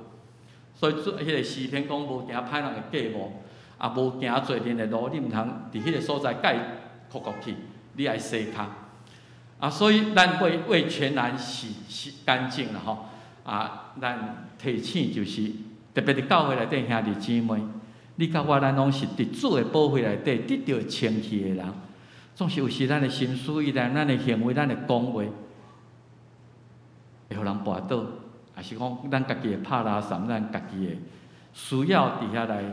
所以迄个诗篇讲，无行歹人的计谋，也无行罪人的路，你毋通伫迄个所在甲伊哭去，你爱洗脚。所以咱为全然洗干净了吼。咱提醒就是，特别伫教会内底兄弟姊妹，你甲我咱拢是伫主的保护内底得到清气的人。总是有时咱的心思意念、咱的行为、咱的讲话，会互人绊倒，还是讲咱家己的拍拉散，咱家己的需要伫遐来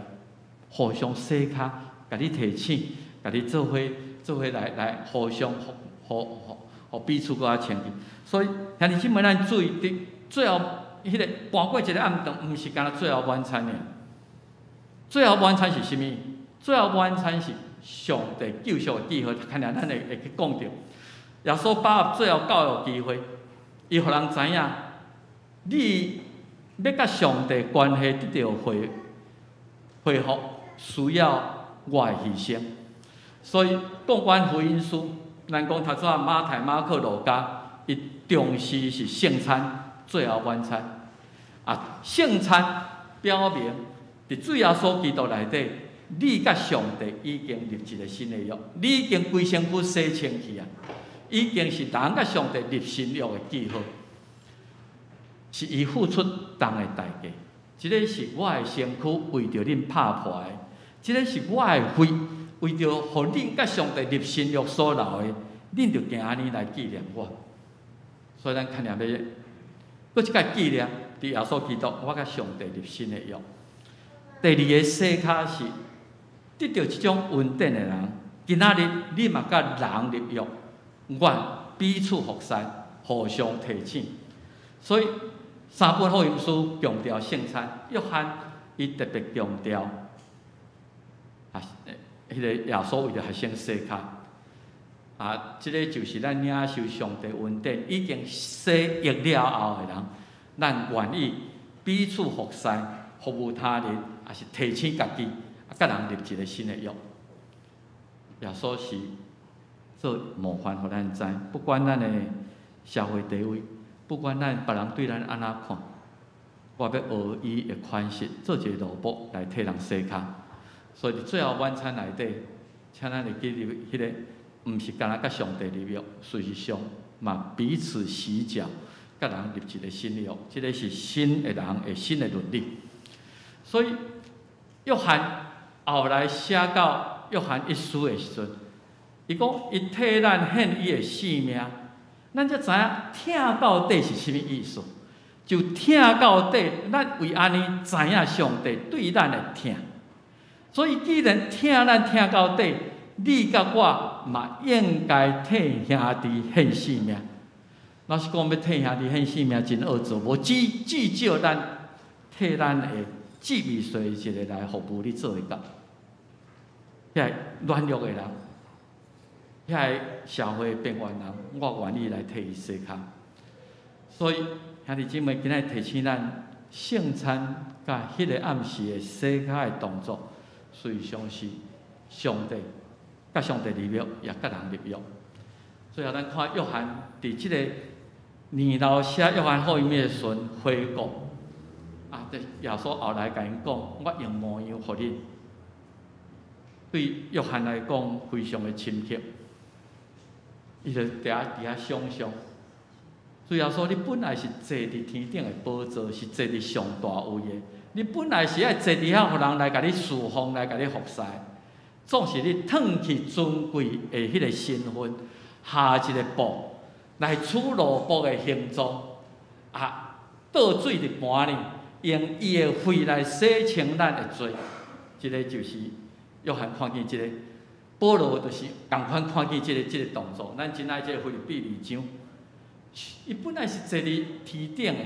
互相洗脚，甲你提醒，甲你做伙来互相互彼此搁较清气。所以兄弟姊妹，咱注意伫最后迄个搬过一个暗顿，毋是干那最后晚餐尔。最后晚餐是啥物？最后晚餐是上帝救赎的机会。看来咱会去讲到，耶稣把握最后教育机会，伊互人知影，你要甲上帝关系得到恢复，需要我的牺牲。所以讲完福音书，咱讲读册马太、马可、路加，伊重视是圣餐、最后晚餐。圣餐表明伫主耶稣基督内底，你甲上帝已经立一个新的约，你已经规身躯洗清去啊，已经是人甲上帝立新约的记号，是伊付出重的代价。即个是我的身躯为着恁拍破的，即个是我的血为着互恁甲上帝立新约所留的，恁着行安尼来纪念我。所以咱看念要，搁一摆纪念。伫耶稣基督，我甲上帝立新的约。第二个洗脚是得到即种恩典的人，今仔日你嘛甲人立约，愿彼此服侍，互相提醒。所以三本福音书强调圣餐，约翰伊特别强调迄个耶稣为着学生洗脚。即个就是咱领受上帝恩典已经洗约了后的人。咱愿意彼此服侍、服务他人，也是提醒家己，甲人立一个新的约。耶稣是做模范，互咱知，不管咱的社会地位，不管咱别人对咱安怎看，我要学伊的款式，做一个萝卜来替人洗脚。所以最后晚餐内底，请咱会记住迄个，毋是干那甲上帝立约，事实上嘛彼此洗脚。甲人立一个新约，即个是新的人的新的伦理。所以约翰后来写到约翰一书的时阵，伊讲伊替咱献伊的性命，咱才知影听到底是啥物意思。就听到底，咱为安尼知影上帝对咱的听。所以既然咱听到底，你甲我嘛应该替兄弟献性命。若是讲要替兄弟献性命，真好做，无至少咱替咱的姊妹随一个来服务你做会到。遐软弱的人，遐社会边缘人，我愿意来替伊洗脚。所以兄弟姊妹，今仔提醒咱，圣餐甲迄个暗时的洗脚的动作，实际上是上帝甲上帝立约，也甲人立约。最后，咱看约翰伫即个年老写约翰福音的时阵回顾，耶稣后来甲因讲，我用模样互恁。对约翰来讲，非常的深刻。伊就伫遐想象，主耶稣，你本来是坐伫天顶的宝座，是坐伫上大位的。你本来是爱坐伫遐，互人来甲你侍奉，来甲你服侍。总是你褪去尊贵的迄个身份，下一个步。来取萝卜的形状，倒水入盘里，用伊的血来洗清咱的罪。即个就是约翰看见即个，保罗就是共款看见即个动作。咱真爱即个腓立比二章，伊本来是坐伫天顶的，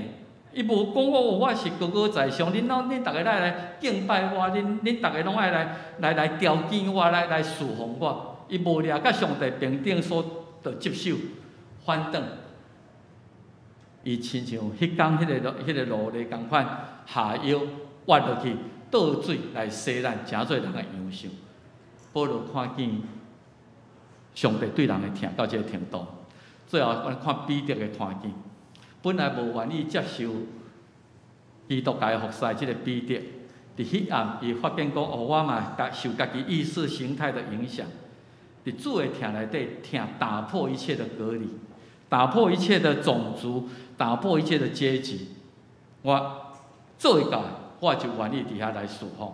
伊无讲我是高高在上，恁逐个来敬拜我，恁逐个拢爱来雕见我，来侍奉我。伊无掠甲上帝平等所着接受。反转，伊亲像迄天迄个奴隶共款下腰挖落去倒水来洗咱，诚做人的样式。保罗看见上帝对人的疼到这个程度，最后咱看彼得的看见，本来无愿意接受基督教服侍即个彼得，伫迄暗伊发现讲，我嘛受家己意识形态的影响，伫主的疼内底疼打破一切的隔离。打破一切的种族，打破一切的阶级，我做会到，我就愿意伫遐来侍奉。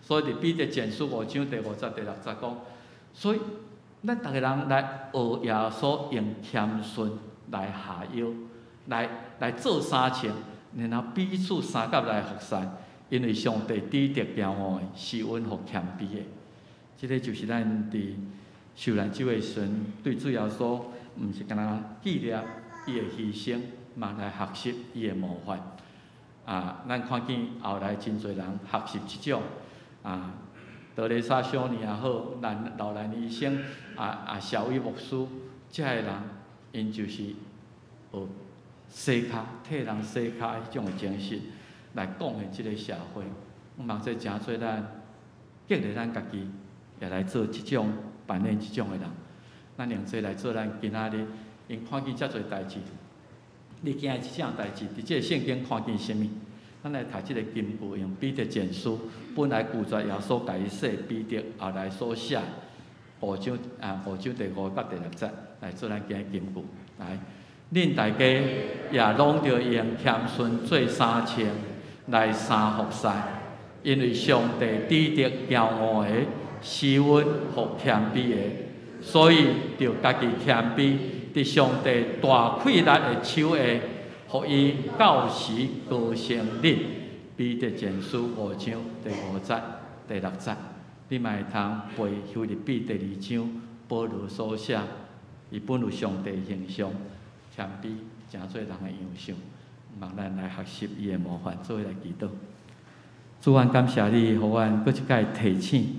所以伫彼得前书5章第50、第60讲，所以咱逐个人来学耶稣用谦逊来下腰，来做三情，然后彼此相甲来服侍，因为上帝指着骄傲的，是阮互谦卑的。这个就是咱伫受难周的时阵对主耶稣。毋是干那纪念伊的牺牲，嘛来学习伊的模范。咱看见后来真侪人学习即种德雷莎小尼也好，老兰医生小雨牧师，遮个人因就是学洗脚、替人洗脚迄种的精神来贡献即个社会。望这诚做咱激励咱家己，也来做即种扮演即种的人。咱用这来做咱今仔日，因看见遮侪代志，你惊即项代志，伫即个圣经看见啥物？咱来读即个金句，用彼得前书，本来拒绝耶稣家己说，彼得后来所写5章第5到第6节来做咱今日金句。来，恁大家也拢着用谦逊做三称来三服侍，因为上帝指着骄傲的，施恩互谦卑的，所以着家己谦卑，伫上帝大气力的手下。互伊到时高升恁，彼得前书5章第5节、第6节，你嘛会通背腓立比第2章保罗所写，伊本有上帝形象，谦卑，诚做人的样相。望咱来学习伊的模范，做伙来祈祷。主啊，感谢你，互阮搁一摆提醒，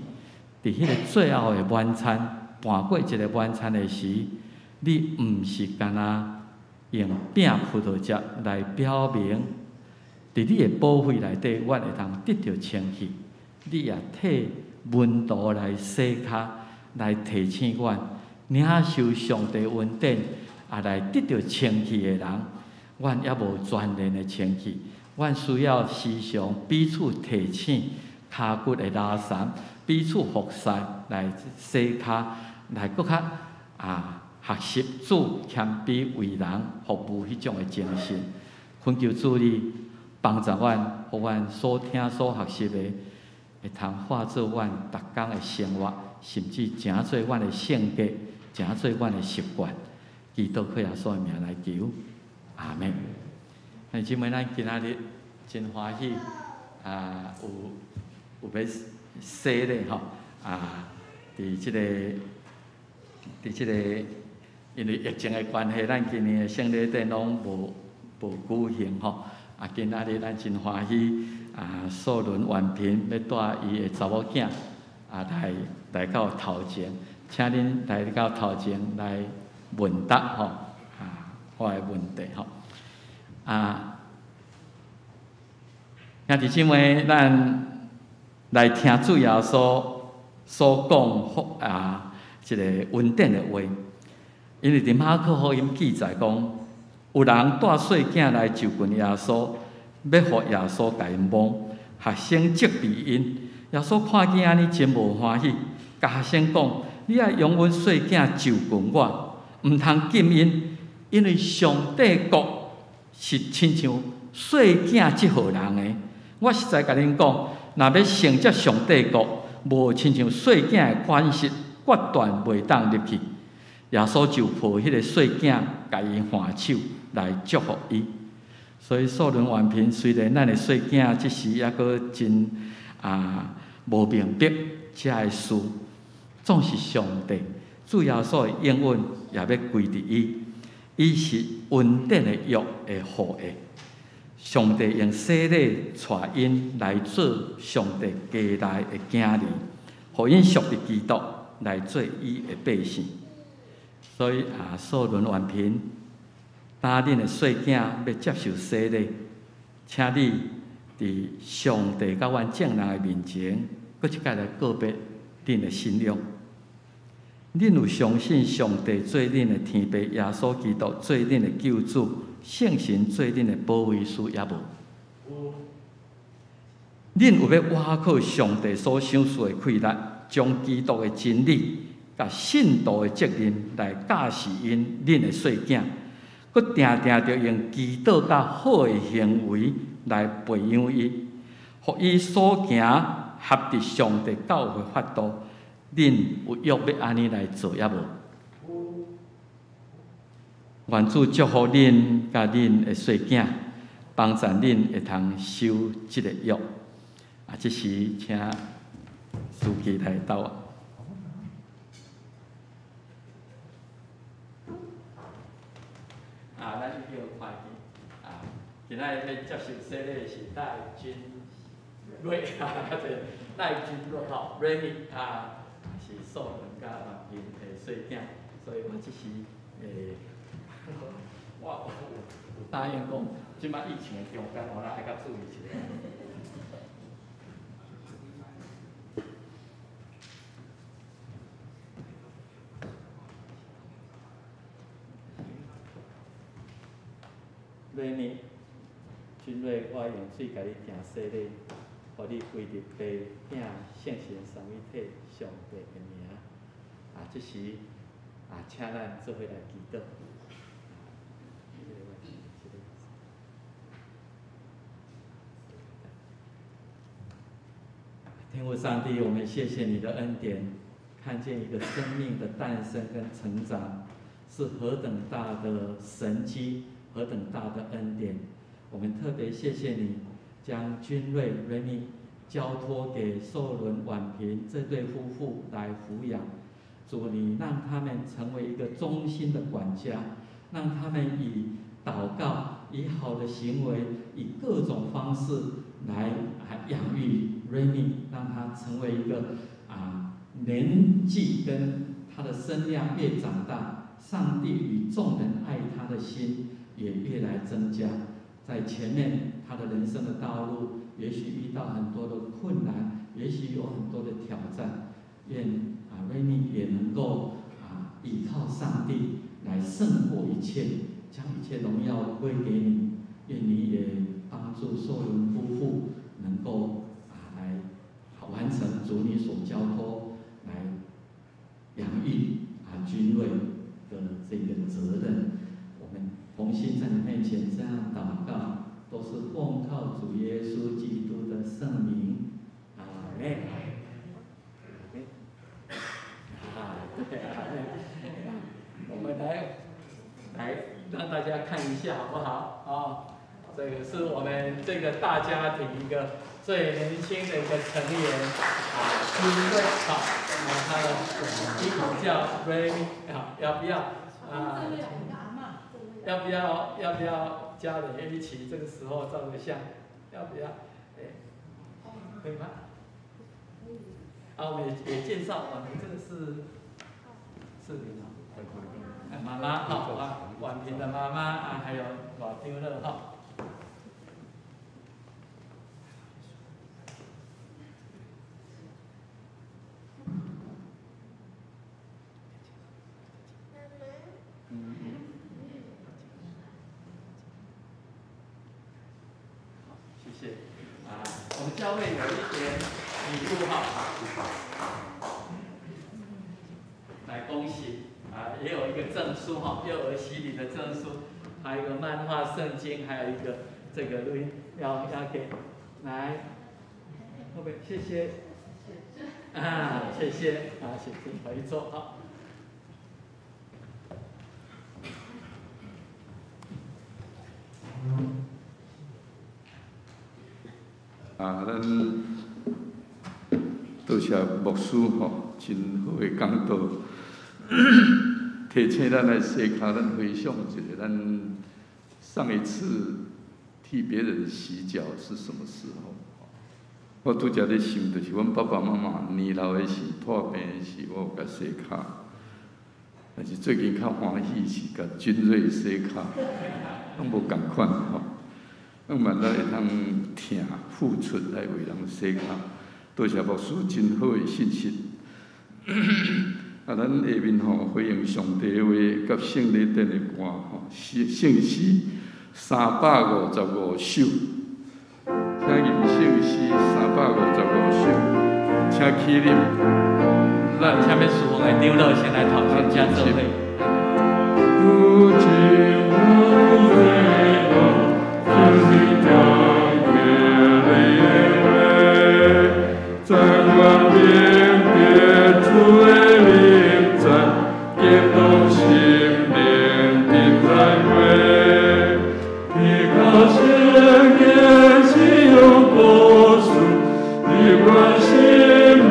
伫迄个最后的晚餐，盘过一个晚餐的时，你毋是干那。用饼葡萄汁来表明，伫你的宝血内底，阮会通得到清气。你也替温度来洗脚，来提醒阮领受上帝恩典，也来得到清气的人，阮也无全然的清气。阮需要时常彼此提醒骹骨的拉伤，彼此服侍来洗脚，来搁较学习主谦卑为人服务迄种的精神，恳求主你帮助阮，互阮所听所学习的，会通化作阮逐工的生活，甚至诚做阮的性格，诚做阮的习惯。祈祷靠耶稣的名来求，阿门。那姊妹，咱今仔日真欢喜，有要洗咧吼，伫即个。因为疫情的关系，咱今年的圣礼典拢无举行吼。今仔日咱真欢喜，素伦完平要带伊的查某囝，来到头前，请恁来到头前来问答吼，我的问题吼。兄弟姊妹，咱来听主耶稣所讲一个恩典的话。因为伫马可福音记载讲，有人带细囝来就近耶稣，要互耶稣甲因摸。学生责备因，耶稣看见安尼真无欢喜，甲学生讲：你爱用阮细囝就近我，毋通禁因，因为上帝国是亲像细囝即号人的。我实在甲恁讲，若要承接上帝国，无亲像细囝的款式，决断袂当入去。耶稣就抱迄个细囝，甲伊换手来祝福伊。所以素伦完平，虽然咱的细囝即时抑阁真无明白遮个事，总是上帝主耶稣的应允，也要归伫伊。伊是恩典的约的后裔。上帝用洗礼带因来做上帝家内的囝儿，互因属伫基督来做伊的百姓。所以素伦完平，当恁的细囝要接受洗礼，请你伫上帝甲阮众人的面前，搁一摆来告别恁的信仰。恁有相信上帝做恁的天父，耶稣基督做恁的救主，圣神做恁的保惠师，也无？恁有要倚靠上帝所赏赐的气力，将基督的真理甲信徒的责任来教示恁的细囝，佮定定着用祈祷甲好的行为来培养伊，互伊所行合伫上帝教的法度。恁有约要安尼来做，也无？愿主祝福恁甲恁的细囝，帮助恁会通守即个约。即时请书记来斗。咱叫看见今仔日要接受洗礼的是赖君瑞，赖君瑞吼 ，Remy 是素伦甲完平的细囝，所以我即时我有答应讲，即摆疫情的中间，我咱爱较注意一下。瑞呢，君瑞，我用水甲你行洗礼，互你归入地领圣神三位体上帝的名。即时请咱做伙来祈祷。天父上帝，我们谢谢你的恩典，看见一个生命的诞生跟成长，是何等大的神迹，何等大的恩典。我们特别谢谢你，将君瑞 Remy 交托给寿伦婉平这对夫妇来抚养。主，你让他们成为一个忠心的管家，让他们以祷告、以好的行为、以各种方式来养育 Remy， 让他成为一个年纪跟他的身量越长大，上帝与众人爱他的心也越来增加。在前面他的人生的道路，也许遇到很多的困难，也许有很多的挑战，愿Remy 也能够依靠上帝来胜过一切，将一切荣耀归给你。愿你也帮助寿伦夫妇能够来完成主你所交托来养育君瑞的这个责任。我们同心在你面前这样祷告，都是奉靠主耶稣基督的圣名。阿门。我们来让大家看一下好不好？这个是我们这个大家庭一个最年轻的一个成员君瑞他的衣服叫 Remy 要不要要不要家人也一起这个时候照个相？要不要？可以吗？我们也介绍我们这个是你妈妈婉平的妈妈还有老丢乐谢谢我们教会有一点礼物来恭喜也有一个证书幼儿洗礼的证书，还有一个漫画圣经，还有一个这个录音要给来，后面谢谢谢谢回座咱多谢牧师真好的讲道，提醒咱来思考，咱回想一下，咱上一次替别人洗脚是什么时候？我拄则咧想，就是阮爸爸妈妈年老的时破病的时，我有甲洗脚，但是最近较欢喜是甲君瑞洗脚，拢无共款慢咱会通听付出来为人洗脚。多谢牧师真好的信息。咱下面回应上帝的话，甲圣礼典的歌圣诗355首，请吟圣诗355首，请起立。咱下面属我的丢乐先来讨论加奏会。在万变变出的灵在，感动心灵的在归。你靠圣洁是用果树，你关心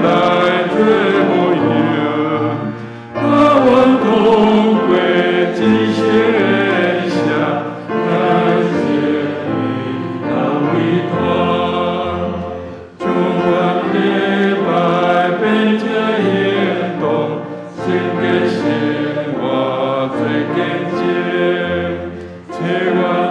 来追我影，把我同归进线下，感谢你的委托。礼拜并且行动，圣洁生活最坚强，千万。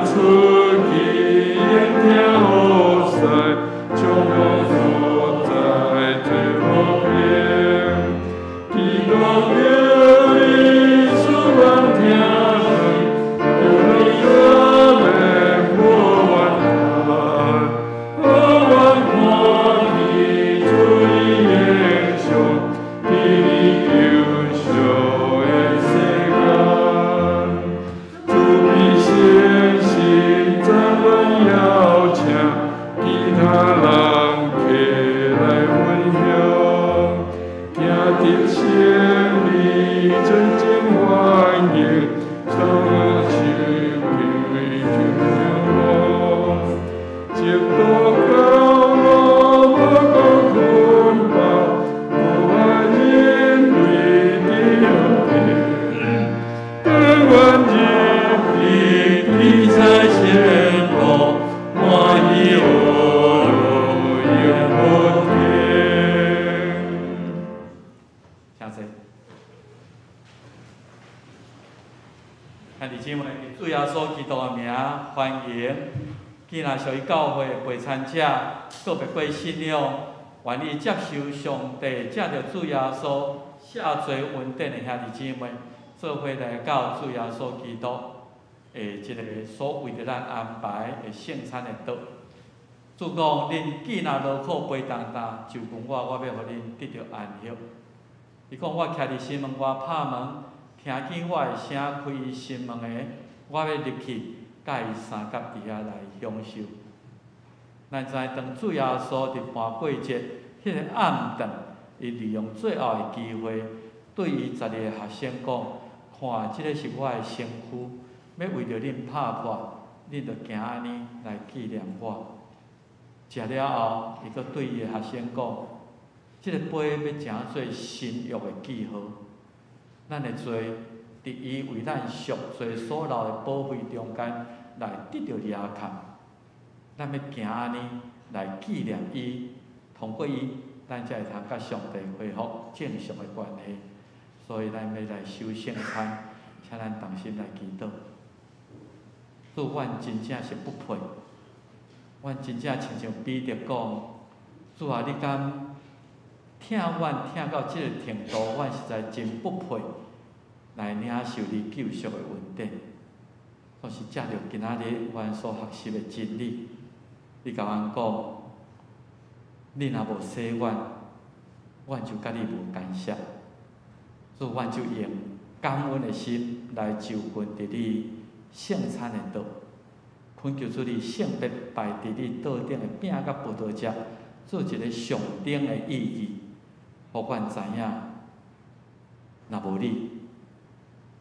个别过信仰，愿意接受上帝借着主耶稣下罪恩典的兄弟姊妹，做伙来到主耶稣基督的这个所为着咱安排的圣餐的道。主讲，恁既若劳苦背重担，就问我，我要互恁得到安息。伊讲，我徛伫心门外拍门，听见我的声开心门的，我要入去，甲伊三甲伫遐来享受。咱知当主耶稣伫半过节迄个暗顿，伊利用最后的机会，对伊12个学生讲：看，即个是我的身躯，要为着恁拍破，恁着行安尼来纪念我。食了后，伊阁对伊的学生讲：即个杯要成做新约的记号，咱会做伫伊为咱赎罪所流的宝血中间来得到掠看。咱要行安尼来纪念伊，通过伊，咱才会通甲上帝恢复正常的关系。所以咱要来修圣餐，请咱同心来祈祷。主，阮真正是不配，阮真正亲像彼得讲，主啊，你敢疼阮疼到即个程度，阮实在真不配来领受你救赎的恩典。但是借着今仔日阮所学习的真理。你甲阮讲，你若无洗阮，阮就甲你无干涉。所以，阮就用感恩的心来就近伫你圣餐的道，恳求主你圣别摆伫你道顶的饼甲葡萄汁，做一个上顶的意义，互阮知影，若无你，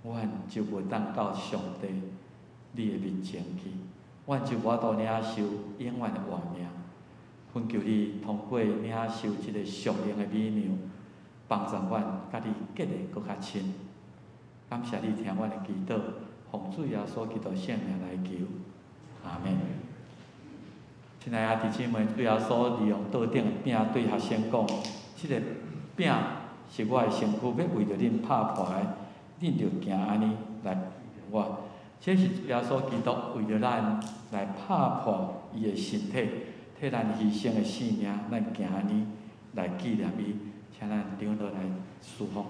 阮就无当到上帝你的面前去。阮就无法度领受永远的活命，恳求你通过领受即个属灵的美妙，帮助阮甲你结的搁较亲。感谢你听阮的祈祷，奉主耶稣基督圣名来求，阿门。亲爱的弟兄姊妹，主耶稣利用道顶的饼对学生讲：即个饼是我的身躯，要为着恁拍破的，恁着行安尼来我。这是主耶稣基督为着咱来拍破伊的身体，替咱牺牲的性命，咱行安尼来纪念伊，请咱长老来侍奉。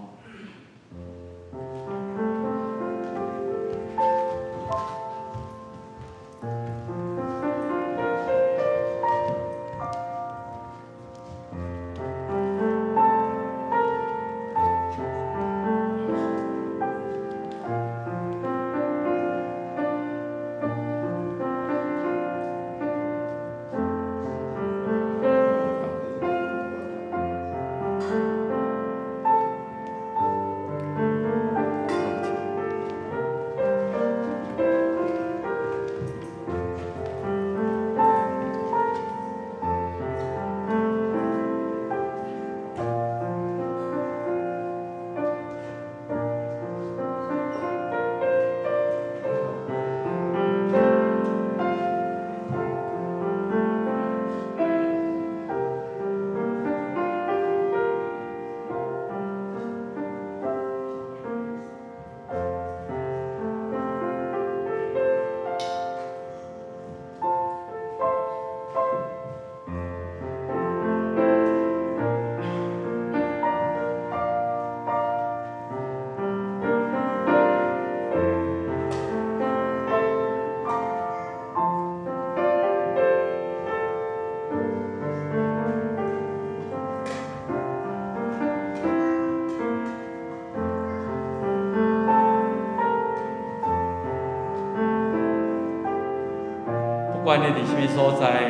管你伫什么所在，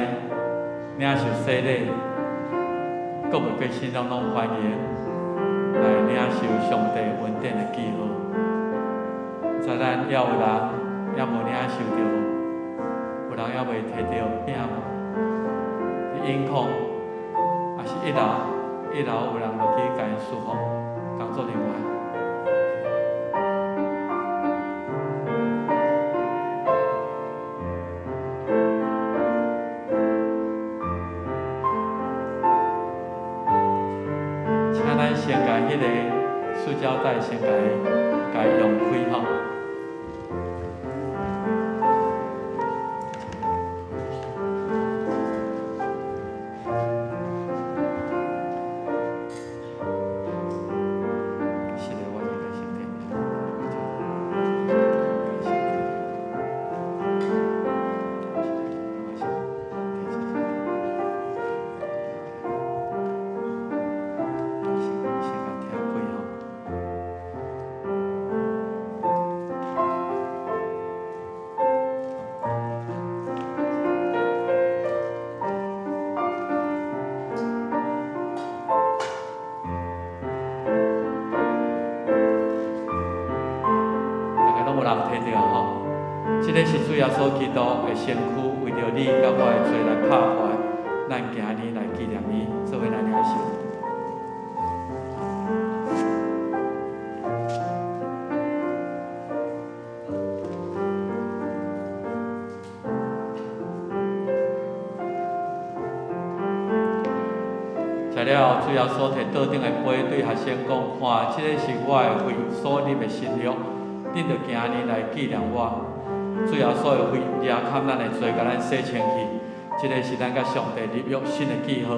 领受洗礼，各未过心中拢欢迎来领受上帝恩典的记号。在咱也有人也无领受到，有人也未摕到饼无，因控也是一楼有人落去甲因侍奉工作人员。请咱先甲迄个塑胶袋先甲用开吼。这个是主耶稣基督的身躯，为着你甲我的罪来拍破，咱今日来纪念伊，做伙来领受。食了，主耶稣摕桌顶的杯对学生讲：看，这个是我的胃所入的心肉，恁着今日来纪念我。主耶稣的血也看咱的罪，甲咱洗清去。这个是咱甲上帝立约新的记号，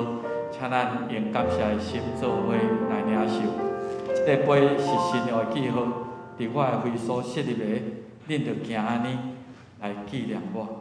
请咱用感谢的心做伙来领受。这个杯是新约的记号，伫我的肺所设立的，恁着今日来纪念我。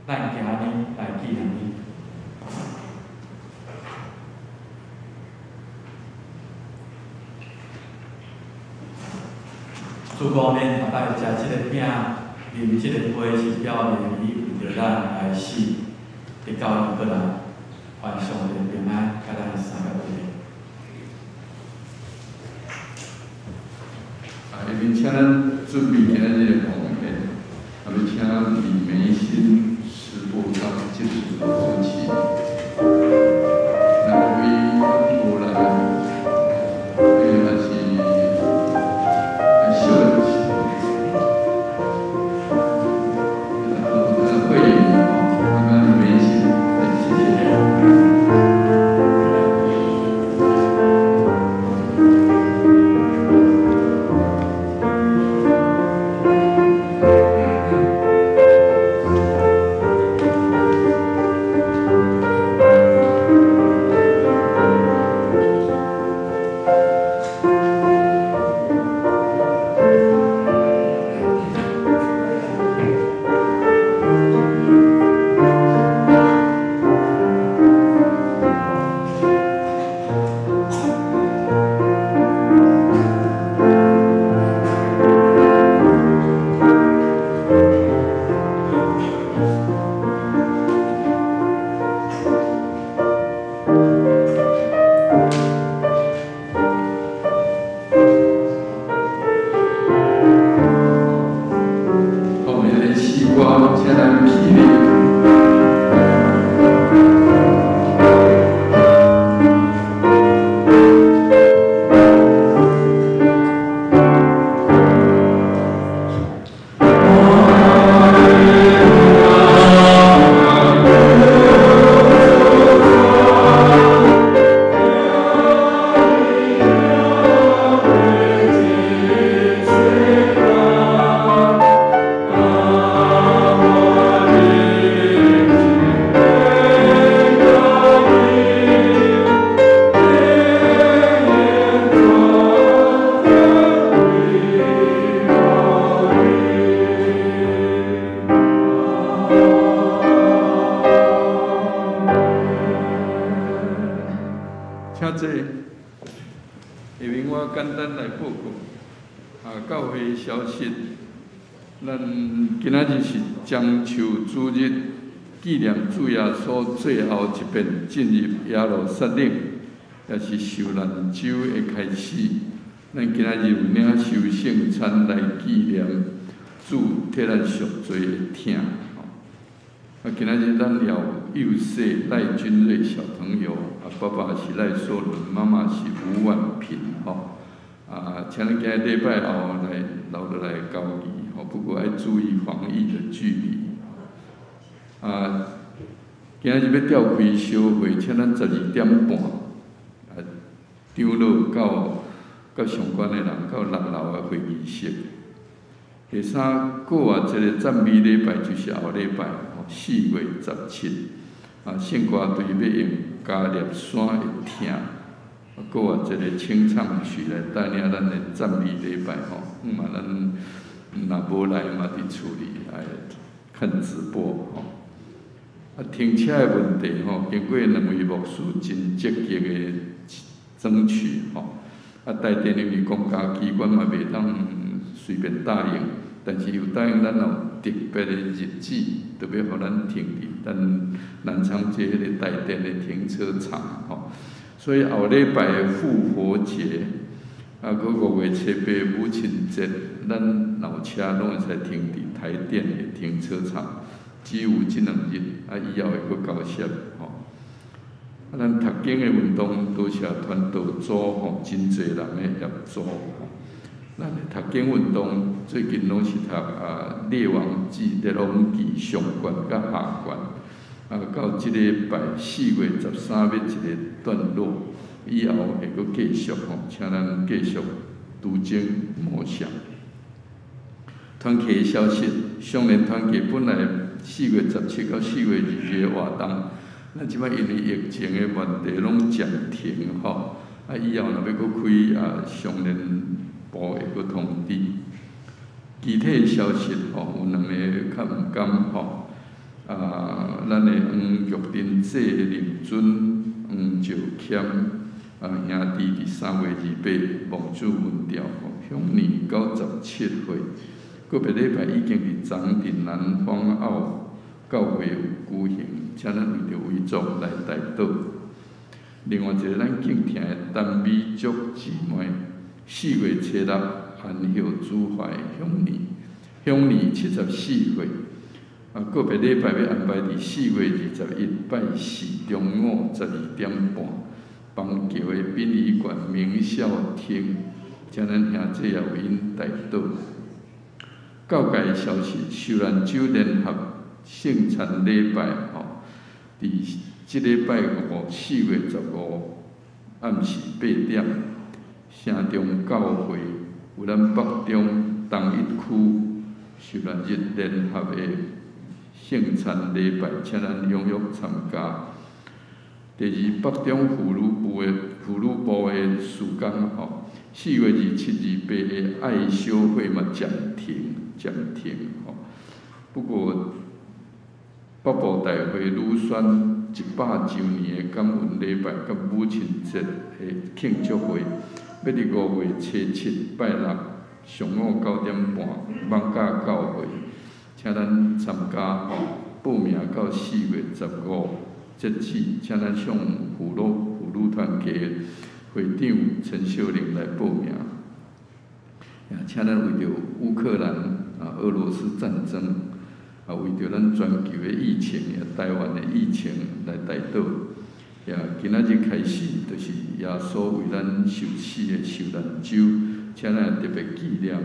咱今日来纪念伊。主公面后摆食即个饼，啉即个杯，是表明伊为着咱来死，伫到伊过来，愿上帝平安，甲咱三个有利。下面请咱准备今仔日的奉献，下面请李梅新师部长接受主持。那位无来，还是小的会议刚刚李梅新，谢谢。将求主日纪念主耶稣最后一遍进入耶路撒冷，也是受难周的开始。咱今仔日有领受圣餐来纪念主替咱赎罪的疼。今仔日咱了幼细赖君瑞小朋友，爸爸是赖硕伦，妈妈是吴婉萍，请咱今日礼拜后来留落来交易。不过要注意防疫的距离。今日要召开小会，请咱12点半，长老到上关的人到6楼的会议室。第三过啊，这个赞美礼拜就是后礼拜4月17，圣歌队要用加列山的听，过啊这个清唱曲来带领咱的赞美礼拜咱。若无来嘛，伫厝里来看直播停车的问题经过2位牧师真积极的争取台电因为公家机关嘛袂当随便答应，但是又答应咱有特别的日子，特别互咱停伫咱南昌街迄个台电的停车场所以后礼拜的复活节。5月7日母亲节，咱老车拢会使停伫台电的停车场，只有即2日，以后会搁交涉咱读经的运动，多谢团导组真侪人的协助咱的读经运动最近拢是读《列王纪》《列王纪》上卷甲下卷，到即礼拜4月13日一个段落。以后会阁继续请咱继续读经默想。团契的消息，上联团契本来4月17到4月20的活动，咱即摆因为疫情的问题拢暂停以后若要阁开上联部会阁通知。具体的消息有2个较毋甘咱的黄玉珍姐令尊、黄兆谦兄弟伫3月28亡主文调，享年97岁。个别礼拜已经伫漳镇南方澳教会有举行，请咱为着遗族来代祷。另外一个咱敬听的陈美竹姊妹，4月7日安孝主怀享年74岁。个别礼拜要安排伫4月21拜4中午12点半，邦桥的殡仪馆明孝厅，请咱兄弟也为因代祷。教界消息，秀兰州联合圣餐礼拜伫即礼拜5，4月15暗时8点，城中教会有咱北中东一区秀兰日联合的圣餐礼拜，请咱踊跃参加。第二，北中妇女部的事工4月27、28的爱修会嘛暂停。不过北部大会女选100周年的感恩礼拜甲母亲节的庆祝会，要伫5月7拜六上午9点半艋舺教会，请咱参加报名到4月15截止，请咱向妇女团契会长陈秀玲来报名。请咱为着乌克兰俄罗斯战争为着咱全球的疫情台湾的疫情来代祷。今仔日开始，就是耶稣为咱受死的受难周，请咱特别纪念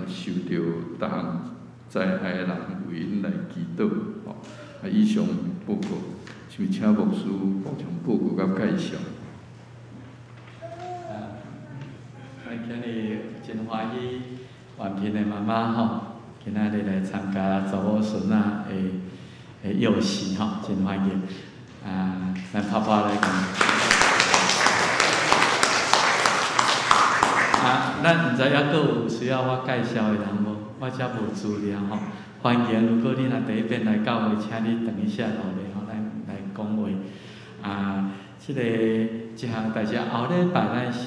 受到各项灾害的人，为因来祈祷。以上报告，想请牧师补充报告甲介绍。今日真欢喜，原片的妈妈今仔日来参加查某孙仔的幼戏真欢喜。咱拍拍来讲。咱毋知还佫有需要我介绍的人无？我遮无资料欢迎，如果你若第一遍来教会，请你等一下落来咱来讲话。即项代志后礼拜咱是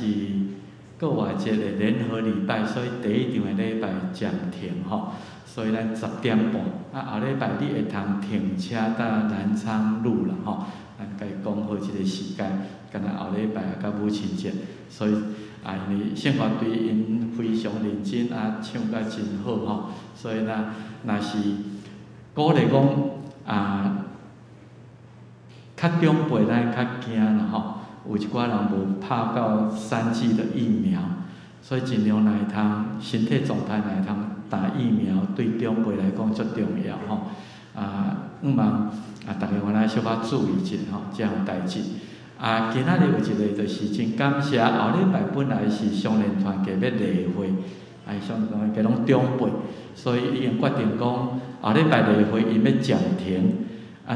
国外节的联合礼拜，所以第一场的礼拜暂停所以咱10点半。后礼拜你会通停车到南昌路啦咱甲伊讲好即个时间，敢若后礼拜甲母亲节，所以因为圣乐队因非常认真唱甲真好所以若是鼓励讲较长辈咱较惊啦有一寡人无拍到3剂的疫苗，所以尽量来通身体状态来通打疫苗，对长辈来讲足重要毋茫大家原来小可注意一下这项代志。今仔日有一个就是真感谢，后礼拜本来是双联团契要例会，双联团契拢长辈，所以已经决定讲后礼拜例会因要暂停。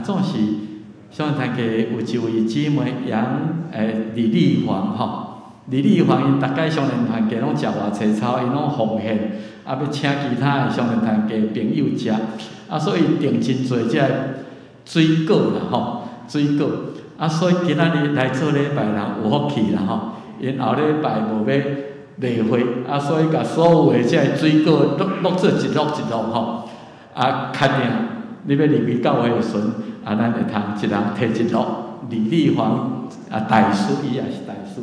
总是双联团契有一位姊妹李丽煌李丽煌因逐届双联团契拢食外菜草，因拢奉献，要请其他的双联团契朋友食，所以订真侪只水果啦水果。所以今仔日来做礼拜人有福气啦因后礼拜无要例会，所以甲所有的这水果录做一录确定你要入去教会的时阵，咱会通一人摕一录。李丽煌大师，伊也是大师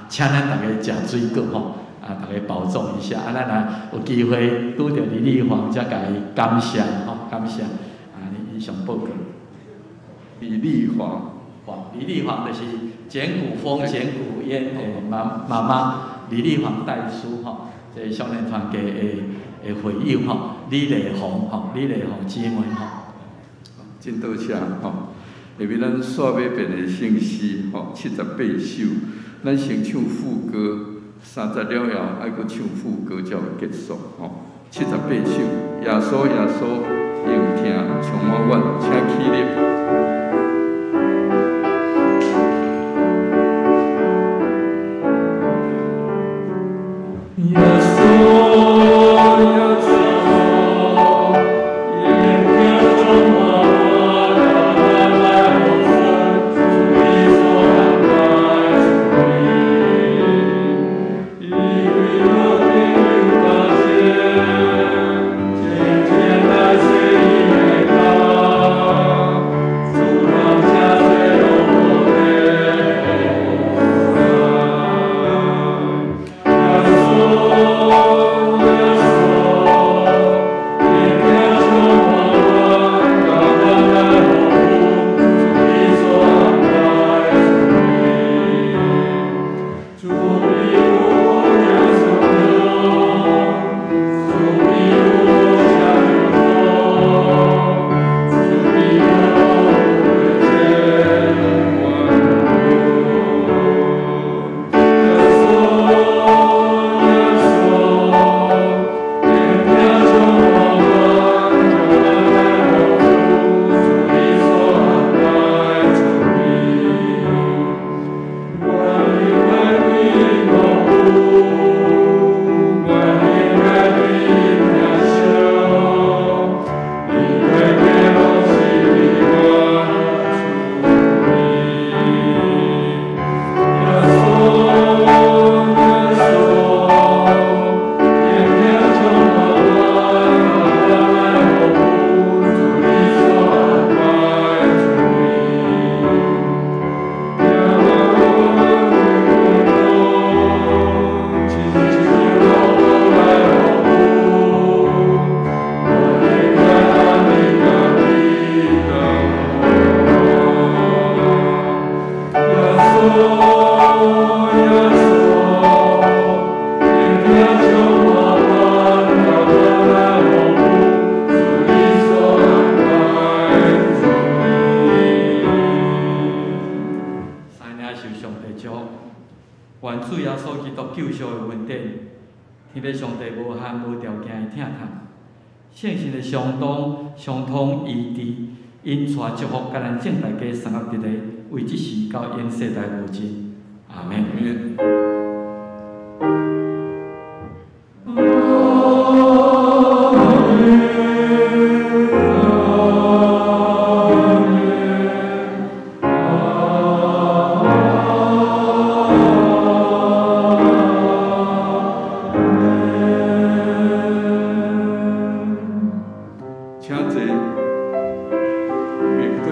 请咱大家食水果大家保重一下。咱若有机会拄着李丽煌，才甲伊感谢感谢。以上报告。李丽煌就是简古风、简古烟的妈妈，李丽煌大师这少年团契的会友李丽红姊妹真多谢下面咱煞尾边的圣诗78首，咱先唱副歌，30了后爱阁唱副歌才会结束78首，耶稣耶稣应听充满阮，请起立。耶稣，耶稣，应听。主耶稣基督救赎的恩典，天父上帝无限无条件的疼痛，圣神的相通医治，因带祝福甲咱正大家三合一个，为即时到永世代无尽。阿门。请坐，面对。